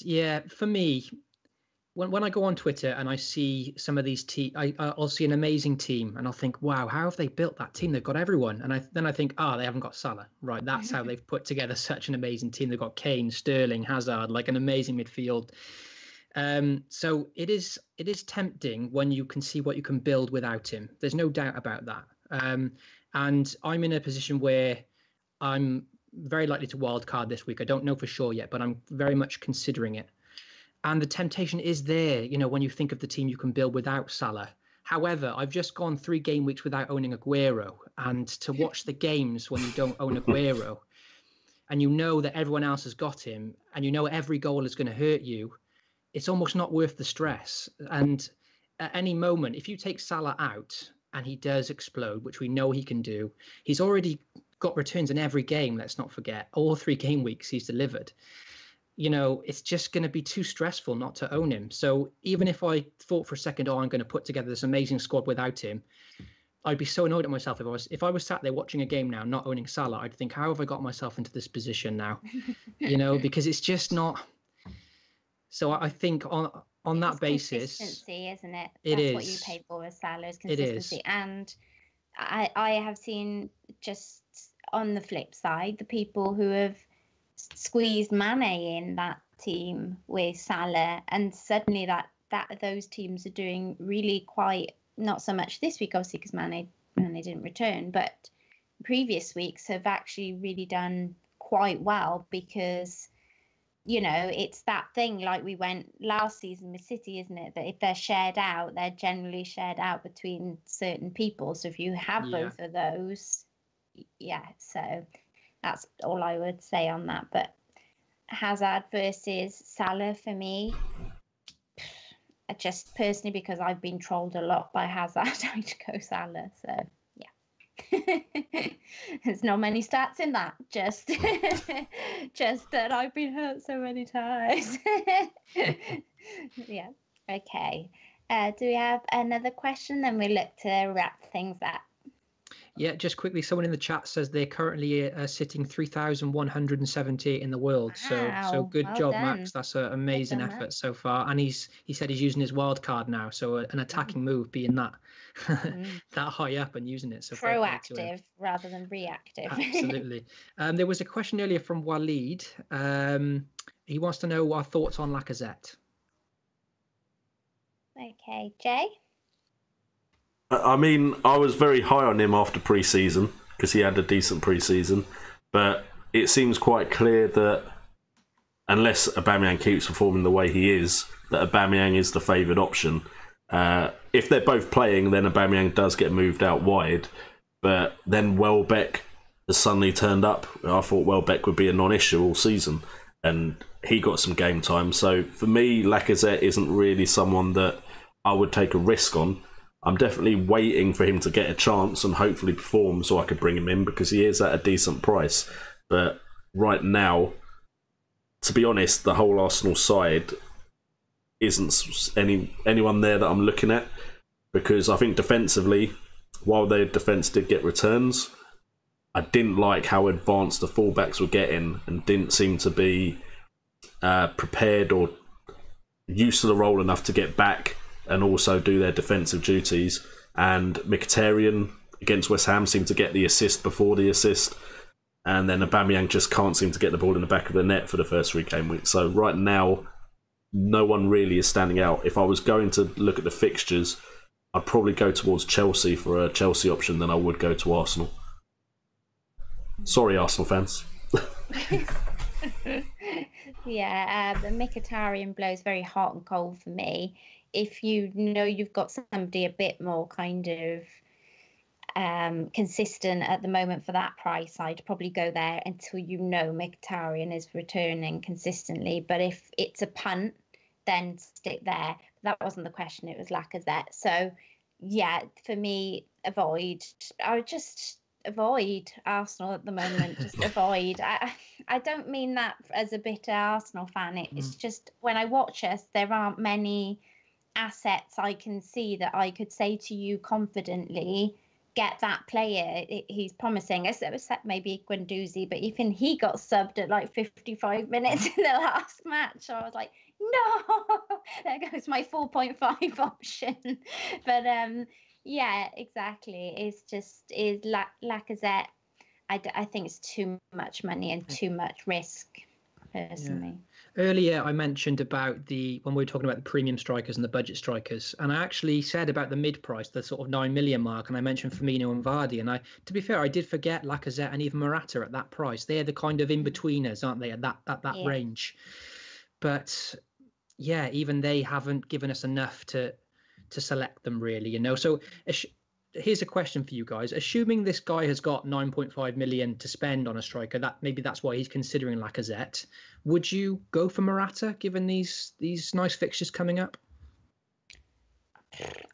Yeah, for me, when I go on Twitter and I see some of these I'll see an amazing team, and I'll think, wow, how have they built that team? They've got everyone, and then I think, they haven't got Salah. Right, that's how they've put together such an amazing team. They've got Kane, Sterling, Hazard, like an amazing midfield. So it is tempting when you can see what you can build without him. There's no doubt about that. And I'm in a position where I'm very likely to wildcard this week. I don't know for sure yet, but I'm very much considering it. And the temptation is there, when you think of the team you can build without Salah. However, I've just gone 3 game weeks without owning Aguero, and to watch the games when you don't own Aguero, and you know that everyone else has got him, and you know every goal is going to hurt you, it's almost not worth the stress. And at any moment, if you take Salah out and he does explode, which we know he can do, he's already got returns in every game, let's not forget. All 3 game weeks he's delivered. It's just going to be too stressful not to own him. So even if I thought for a second, I'm going to put together this amazing squad without him, I'd be so annoyed at myself if I was sat there watching a game now, not owning Salah. I'd think, how have I got myself into this position now? Because it's just not. So I think on that basis, consistency, isn't it? It That's is. what you pay for with Salah, is It is. consistency. And I have seen, just on the flip side, the people who have squeezed Mane in that team with Salah, and suddenly that those teams are doing really quite, not so much this week obviously because Mane didn't return, but previous weeks have actually really done quite well, because it's that thing like we went last season with City, isn't it, that if they're shared out, they're generally shared out between certain people. So if you have both of those, so that's all I would say on that. But Hazard versus Salah for me, just personally, because I've been trolled a lot by Hazard, I'd go Salah. So there's not many stats in that, just that I've been hurt so many times. Yeah, okay. Do we have another question? Then we look to wrap things up. Yeah, just quickly, someone in the chat says they're currently sitting 3,178 in the world. Wow, so good well job, done. Max. That's an amazing done, effort Max. so far. And he said he's using his wild card now, so an attacking move, being that that high up and using it. So fair play to him. Proactive rather than reactive. Absolutely. There was a question earlier from Waleed. He wants to know our thoughts on Lacazette. Okay, Jay? I mean, I was very high on him after pre-season because he had a decent pre-season, but it seems quite clear that unless Aubameyang keeps performing the way he is, that Aubameyang is the favoured option. If they're both playing, then Aubameyang does get moved out wide, but then Welbeck has suddenly turned up. I thought Welbeck would be a non-issue all season, and he got some game time. So for me, Lacazette isn't really someone that I would take a risk on. I'm definitely waiting for him to get a chance and hopefully perform so I could bring him in, because he is at a decent price. But right now, to be honest, the whole Arsenal side isn't anyone there that I'm looking at, because I think defensively, while their defence did get returns, I didn't like how advanced the fullbacks were getting and didn't seem to be prepared or used to the role enough to get back and also do their defensive duties. And Mkhitaryan against West Ham seemed to get the assist before the assist, and then Aubameyang just can't seem to get the ball in the back of the net for the first 3 game weeks. So right now, no one really is standing out. If I was going to look at the fixtures, I'd probably go towards Chelsea for a Chelsea option than I would go to Arsenal. Sorry, Arsenal fans. Yeah, the Mkhitaryan blows very hot and cold for me. If you know you've got somebody a bit more kind of consistent at the moment for that price, I'd probably go there until you know Mkhitaryan is returning consistently. But if it's a punt, then stick there. That wasn't the question, it was Lacazette. So yeah, for me, avoid. I would just avoid Arsenal at the moment. Just avoid. I don't mean that as a bitter Arsenal fan. It's just when I watch us, there aren't many assets I can see that I could say to you confidently, get that player. He's promising, except maybe Guendouzi, but even he got subbed at like 55 minutes in the last match. So I was like, no, there goes my 4.5 option. But yeah, exactly. It's just Lacazette. I think it's too much money and too much risk, personally. Yeah. Earlier, I mentioned about when we were talking about the premium strikers and the budget strikers, and I actually said about the mid-price, the sort of 9 million mark, and I mentioned Firmino and Vardy. And to be fair, I did forget Lacazette and even Morata at that price. They're the kind of in-betweeners, aren't they, at that range? But yeah, even they haven't given us enough to select them, really. So here's a question for you guys. Assuming this guy has got 9.5 million to spend on a striker, that's why he's considering Lacazette. Would you go for Morata given these nice fixtures coming up?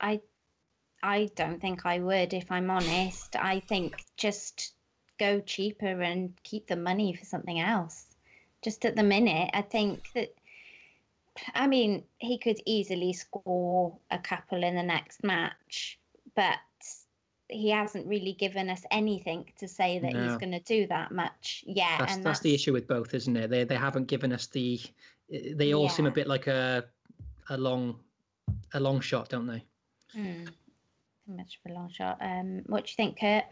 I don't think I would, if I'm honest. I think just go cheaper and keep the money for something else. Just at the minute, I think that, I mean, he could easily score a couple in the next match, but he hasn't really given us anything to say that he's going to do that much. Yeah, that's the issue with both, isn't it? They haven't given us they all seem a bit like a a long shot, don't they? Too much of a long shot. What do you think, Kurt?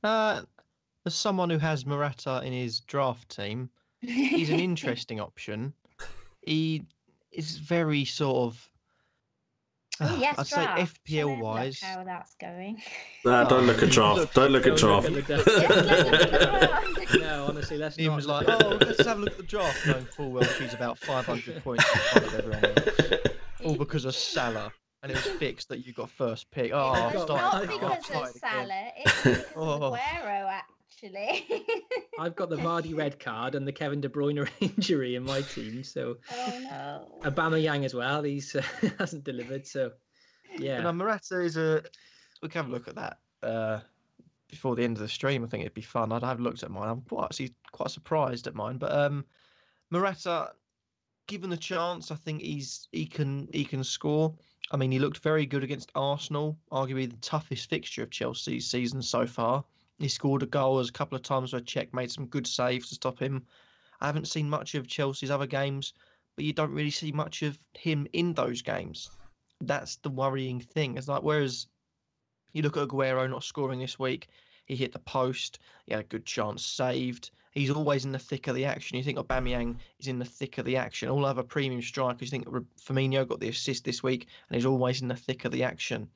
As someone who has Morata in his draft team, he's an interesting option. He is very sort of. Yes, I'd say draft. FPL wise. How that's going. Don't look at draft. Don't look at draft. No, honestly, let's He not. was like, "Oh, let's have a look at the draft," knowing full well she's about 500 points in front of everyone else. All because of Salah, and it was fixed that you got first pick. Oh, It's not because of Salah. It's because of Aguero, actually. I've got the Vardy red card and the Kevin De Bruyne injury in my team, so. Oh no. Aubameyang as well. He's hasn't delivered, so yeah. No, Morata is a. We can have a look at that before the end of the stream. I think it'd be fun. I'd have looked at mine. I'm quite surprised at mine, but Morata, given the chance, I think he can score. I mean, he looked very good against Arsenal, arguably the toughest fixture of Chelsea's season so far. He scored a goal a couple of times where Czech made some good saves to stop him. I haven't seen much of Chelsea's other games, but you don't really see much of him in those games. That's the worrying thing. It's like, whereas you look at Aguero not scoring this week, he hit the post, he had a good chance saved. He's always in the thick of the action. You think Aubameyang is in the thick of the action. All other premium strikers, you think Firmino got the assist this week and he's always in the thick of the action.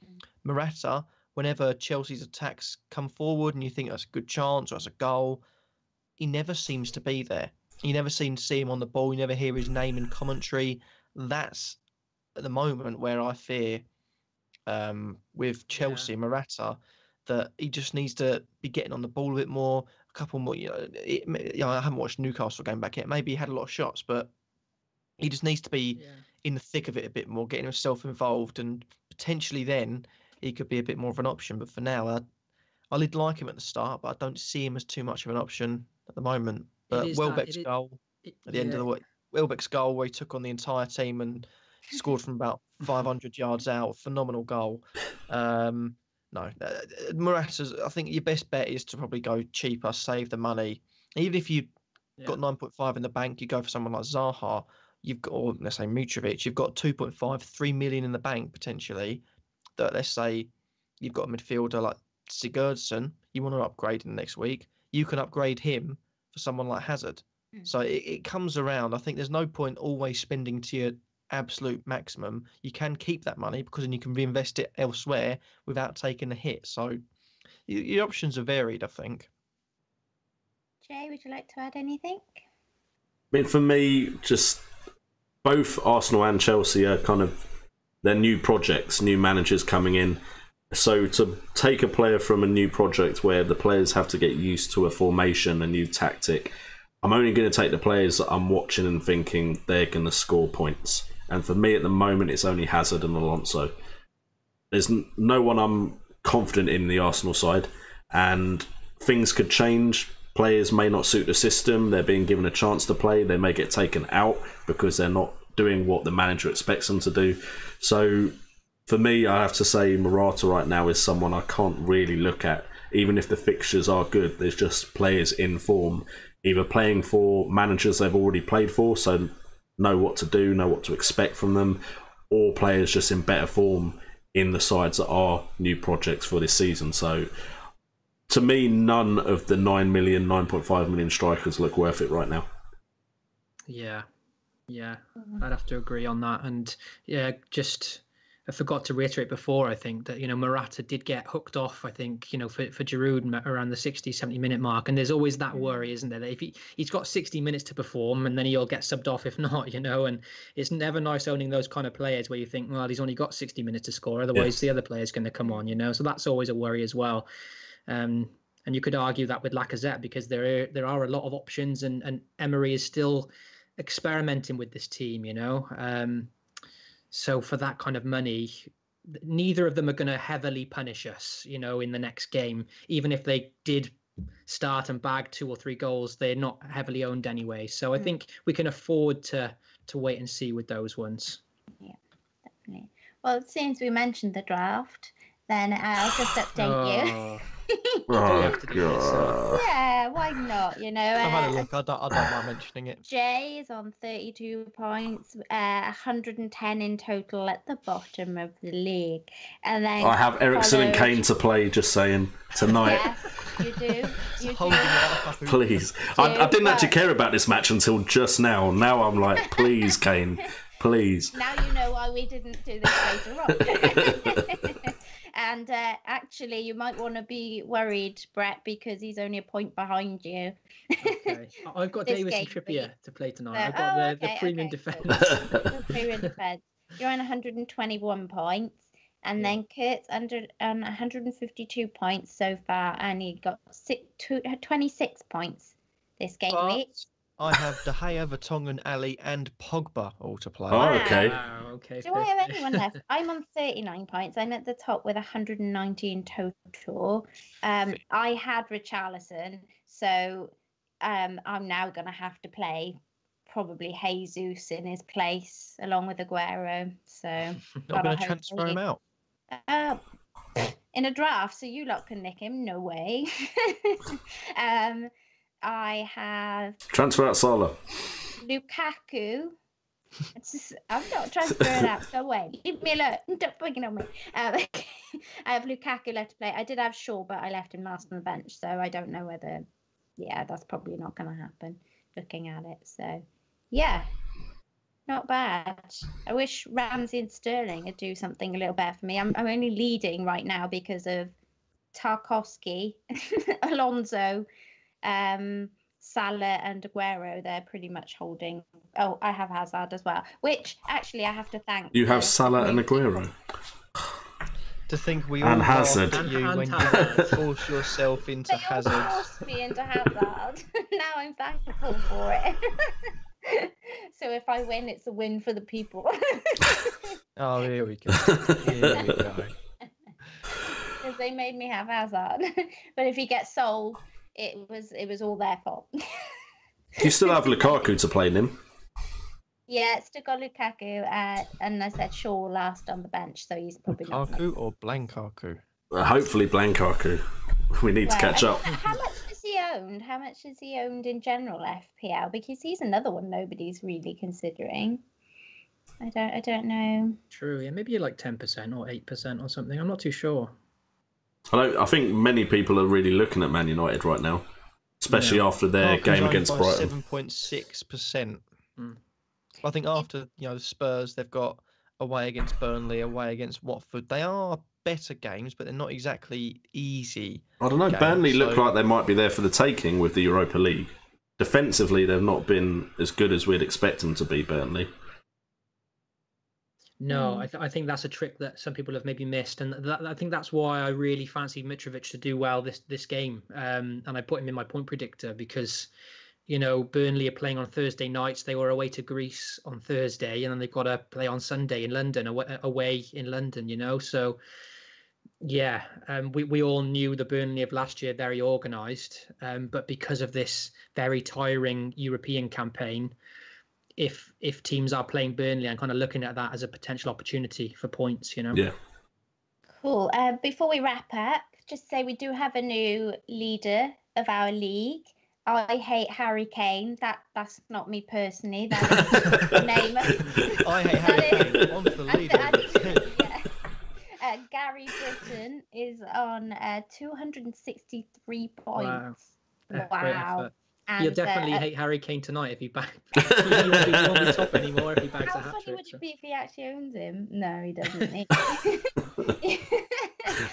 Morata, whenever Chelsea's attacks come forward and you think that's a good chance or that's a goal, he never seems to be there. You never seem to see him on the ball. You never hear his name in commentary. That's at the moment where I fear with Chelsea, Morata, that he just needs to be getting on the ball a bit more. A couple more, I haven't watched Newcastle game back yet. Maybe he had a lot of shots, but he just needs to be in the thick of it a bit more, getting himself involved, and potentially then he could be a bit more of an option. But for now, I did like him at the start, but I don't see him as too much of an option at the moment. But Welbeck's goal at the end of the week, Welbeck's goal where he took on the entire team and scored from about 500 yards out, phenomenal goal. No, Morata's, I think your best bet is to probably go cheaper, save the money. Even if you've got 9.5 in the bank, you go for someone like Zaha, you've got, or let's say Mitrovic, you've got 2.5, 3 million in the bank potentially. That, let's say you've got a midfielder like Sigurdsson, you want to upgrade in the next week, you can upgrade him for someone like Hazard. So it comes around. I think there's no point always spending to your absolute maximum. You can keep that money because then you can reinvest it elsewhere without taking a hit. So your options are varied, I think. Jay, would you like to add anything? I mean, for me, just both Arsenal and Chelsea are kind of, they're new projects, new managers coming in. So to take a player from a new project where the players have to get used to a formation, a new tactic, I'm only going to take the players that I'm watching and thinking they're going to score points. And for me at the moment, it's only Hazard and Alonso. There's no one I'm confident in the Arsenal side. And things could change. Players may not suit the system. They're being given a chance to play. They may get taken out because they're not doing what the manager expects them to do. So for me, I have to say Morata right now is someone I can't really look at. Even if the fixtures are good, there's just players in form, either playing for managers they've already played for, so know what to do, know what to expect from them, or players just in better form in the sides that are new projects for this season. So to me, none of the 9 million, 9.5 million strikers look worth it right now. Yeah, I'd have to agree on that. And just I forgot to reiterate before, I think that, Morata did get hooked off, I think, for Giroud around the 60, 70 minute mark. And there's always that worry, isn't there? That if he's got 60 minutes to perform and then he'll get subbed off if not, and it's never nice owning those kind of players where you think, well, he's only got 60 minutes to score. Otherwise, the other player's going to come on, So that's always a worry as well. And you could argue that with Lacazette because there are a lot of options and Emery is still experimenting with this team, So for that kind of money, neither of them are going to heavily punish us, in the next game. Even if they did start and bag 2 or 3 goals, they're not heavily owned anyway. So I think we can afford to wait and see with those ones. Yeah, definitely. Well, since we mentioned the draft, then I'll just update you. Oh, God. Yeah, why not? not? You know, I've had a look. I don't mind mentioning it. Jay is on 32 points, 110 in total at the bottom of the league. And then I have Ericsson and Kane to play, just saying, tonight. Yes, you do. You Holding do. it up. Please. I didn't actually care about this match until just now. Now I'm like, please, Kane, please. Now you know why we didn't do this later on. And actually, you might want to be worried, Brett, because he's only a point behind you. Okay. I've got This Davis and game Trippier week. to play tonight. So- I've got the okay, premium okay, defence. The premium defence. You're on 121 points. And then Kurt's under 152 points so far, and he got 26 points this game week. I have De Gea, Vertonghen, Ali, and Pogba all to play. Oh, okay. Wow, okay. Do I have anyone left? I'm on 39 points. I'm at the top with 190 in total. I had Richarlison, so I'm now going to have to play probably Jesus in his place along with Aguero. So Not going to transfer him out. In a draft, so you lot can nick him. No way. I have Transfer out Salah. Lukaku. I'm not transferring out. Go away. Leave me alone. Don't bring it on me. I have Lukaku left to play. I did have Shaw, but I left him last on the bench, so I don't know whether. Yeah, that's probably not going to happen. Looking at it, so yeah, not bad. I wish Ramsey and Sterling would do something a little better for me. I'm only leading right now because of Tarkowski, Alonso. Salah and Aguero, they're pretty much holding. Oh, I have Hazard as well, which actually I have to thank. You have Salah and Aguero. To think we And all Hazard. laughed at you And when Hazard. you force yourself into They all Hazard. forced me into Hazard. Now I'm thankful for it. So if I win, it's a win for the people. Oh, here we go. Here we go. Because they made me have Hazard. But if he gets sold, it was all their fault. You still have Lukaku to play, Nim. Yeah, still got Lukaku, and I said Shaw last on the bench, so he's probably not. Lukaku or Blankaku? Hopefully Blankaku. We need to catch up. How much is he owned? How much is he owned in general FPL? Because he's another one nobody's really considering. I don't know. True, yeah, maybe you're like 10% or 8% or something. I'm not too sure. I think many people are really looking at Man United right now, especially after their game against Brighton. 7.6%. I think after the Spurs, they've got away against Burnley, away against Watford. They are better games, but they're not exactly easy. I don't know. games, Burnley look like they might be there for the taking with the Europa League. Defensively, they've not been as good as we'd expect them to be, Burnley. No, I think that's a trick that some people have maybe missed, and I think that's why I really fancied Mitrovic to do well this game, and I put him in my point predictor because, Burnley are playing on Thursday nights. They were away to Greece on Thursday, and then they've got to play on Sunday in London, away in London. So, yeah, we all knew the Burnley of last year very organised, but because of this very tiring European campaign. If teams are playing Burnley, I'm kind of looking at that as a potential opportunity for points, Yeah. Cool. Before we wrap up, just say we do have a new leader of our league. I hate Harry Kane. That's not me personally. That is the name. I hate Harry Kane. On to the leader. Yeah. Gary Britton is on 263 points. Wow. Wow. And, You'll definitely hate Harry Kane tonight if he bags. He won't be top anymore if he bags a How hat funny trick. would it be if he actually owns him? No, he doesn't.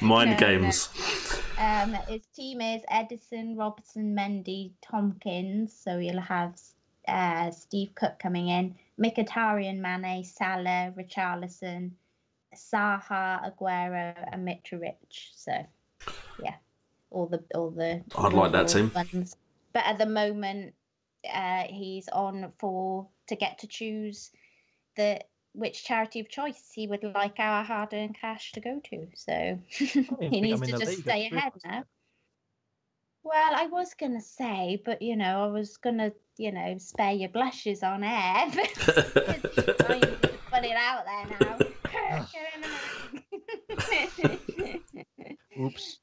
Mind games. His team is Edison, Robertson, Mendy, Tompkins. So you'll have Steve Cook coming in, Mkhitaryan, Mane, Salah, Richarlison, Zaha, Aguero, and Mitrovic. So yeah, all the. I'd like that team. Ones. But at the moment, he's on to get to choose which charity of choice he would like our hard-earned cash to go to. So he needs to just stay ahead now. Well, I was going to say, but, I was going to, spare your blushes on air. But I'm going to put it out there now. Oops.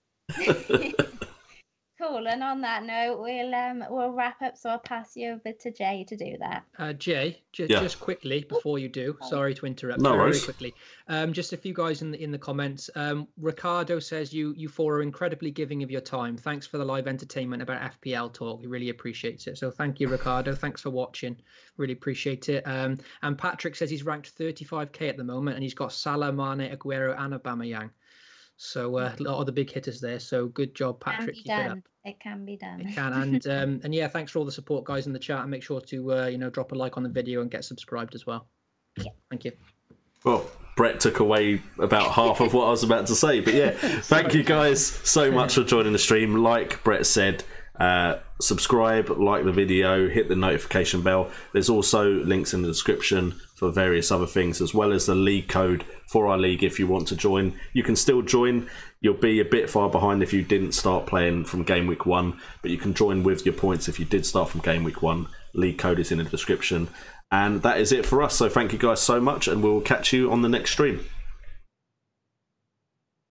Cool. Cool. And on that note, we'll wrap up. So I'll pass you over to Jay to do that. Jay, just quickly before you do, sorry to interrupt. No very worries. quickly. Just a few guys in the comments. Ricardo says you four are incredibly giving of your time. Thanks for the live entertainment about FPL talk. He really appreciates it. So thank you, Ricardo. Thanks for watching. Really appreciate it. And Patrick says he's ranked 35k at the moment, and he's got Salah, Mane, Aguero, and Aubameyang. So a lot of the big hitters there. So good job, Patrick. Keep it up. It can be done. It can. And yeah, thanks for all the support, guys, in the chat. And make sure to drop a like on the video and get subscribed as well. Yeah. Thank you. Well, Brett took away about half of what I was about to say. But yeah, thank you guys so much for joining the stream. Like Brett said, subscribe, like the video, hit the notification bell. There's also links in the description for various other things, as well as the league code for our league. If you want to join, you can still join. You'll be a bit far behind if you didn't start playing from game week 1, but you can join with your points if you did start from game week 1. League code is in the description. And that is it for us. So thank you guys so much, and we'll catch you on the next stream.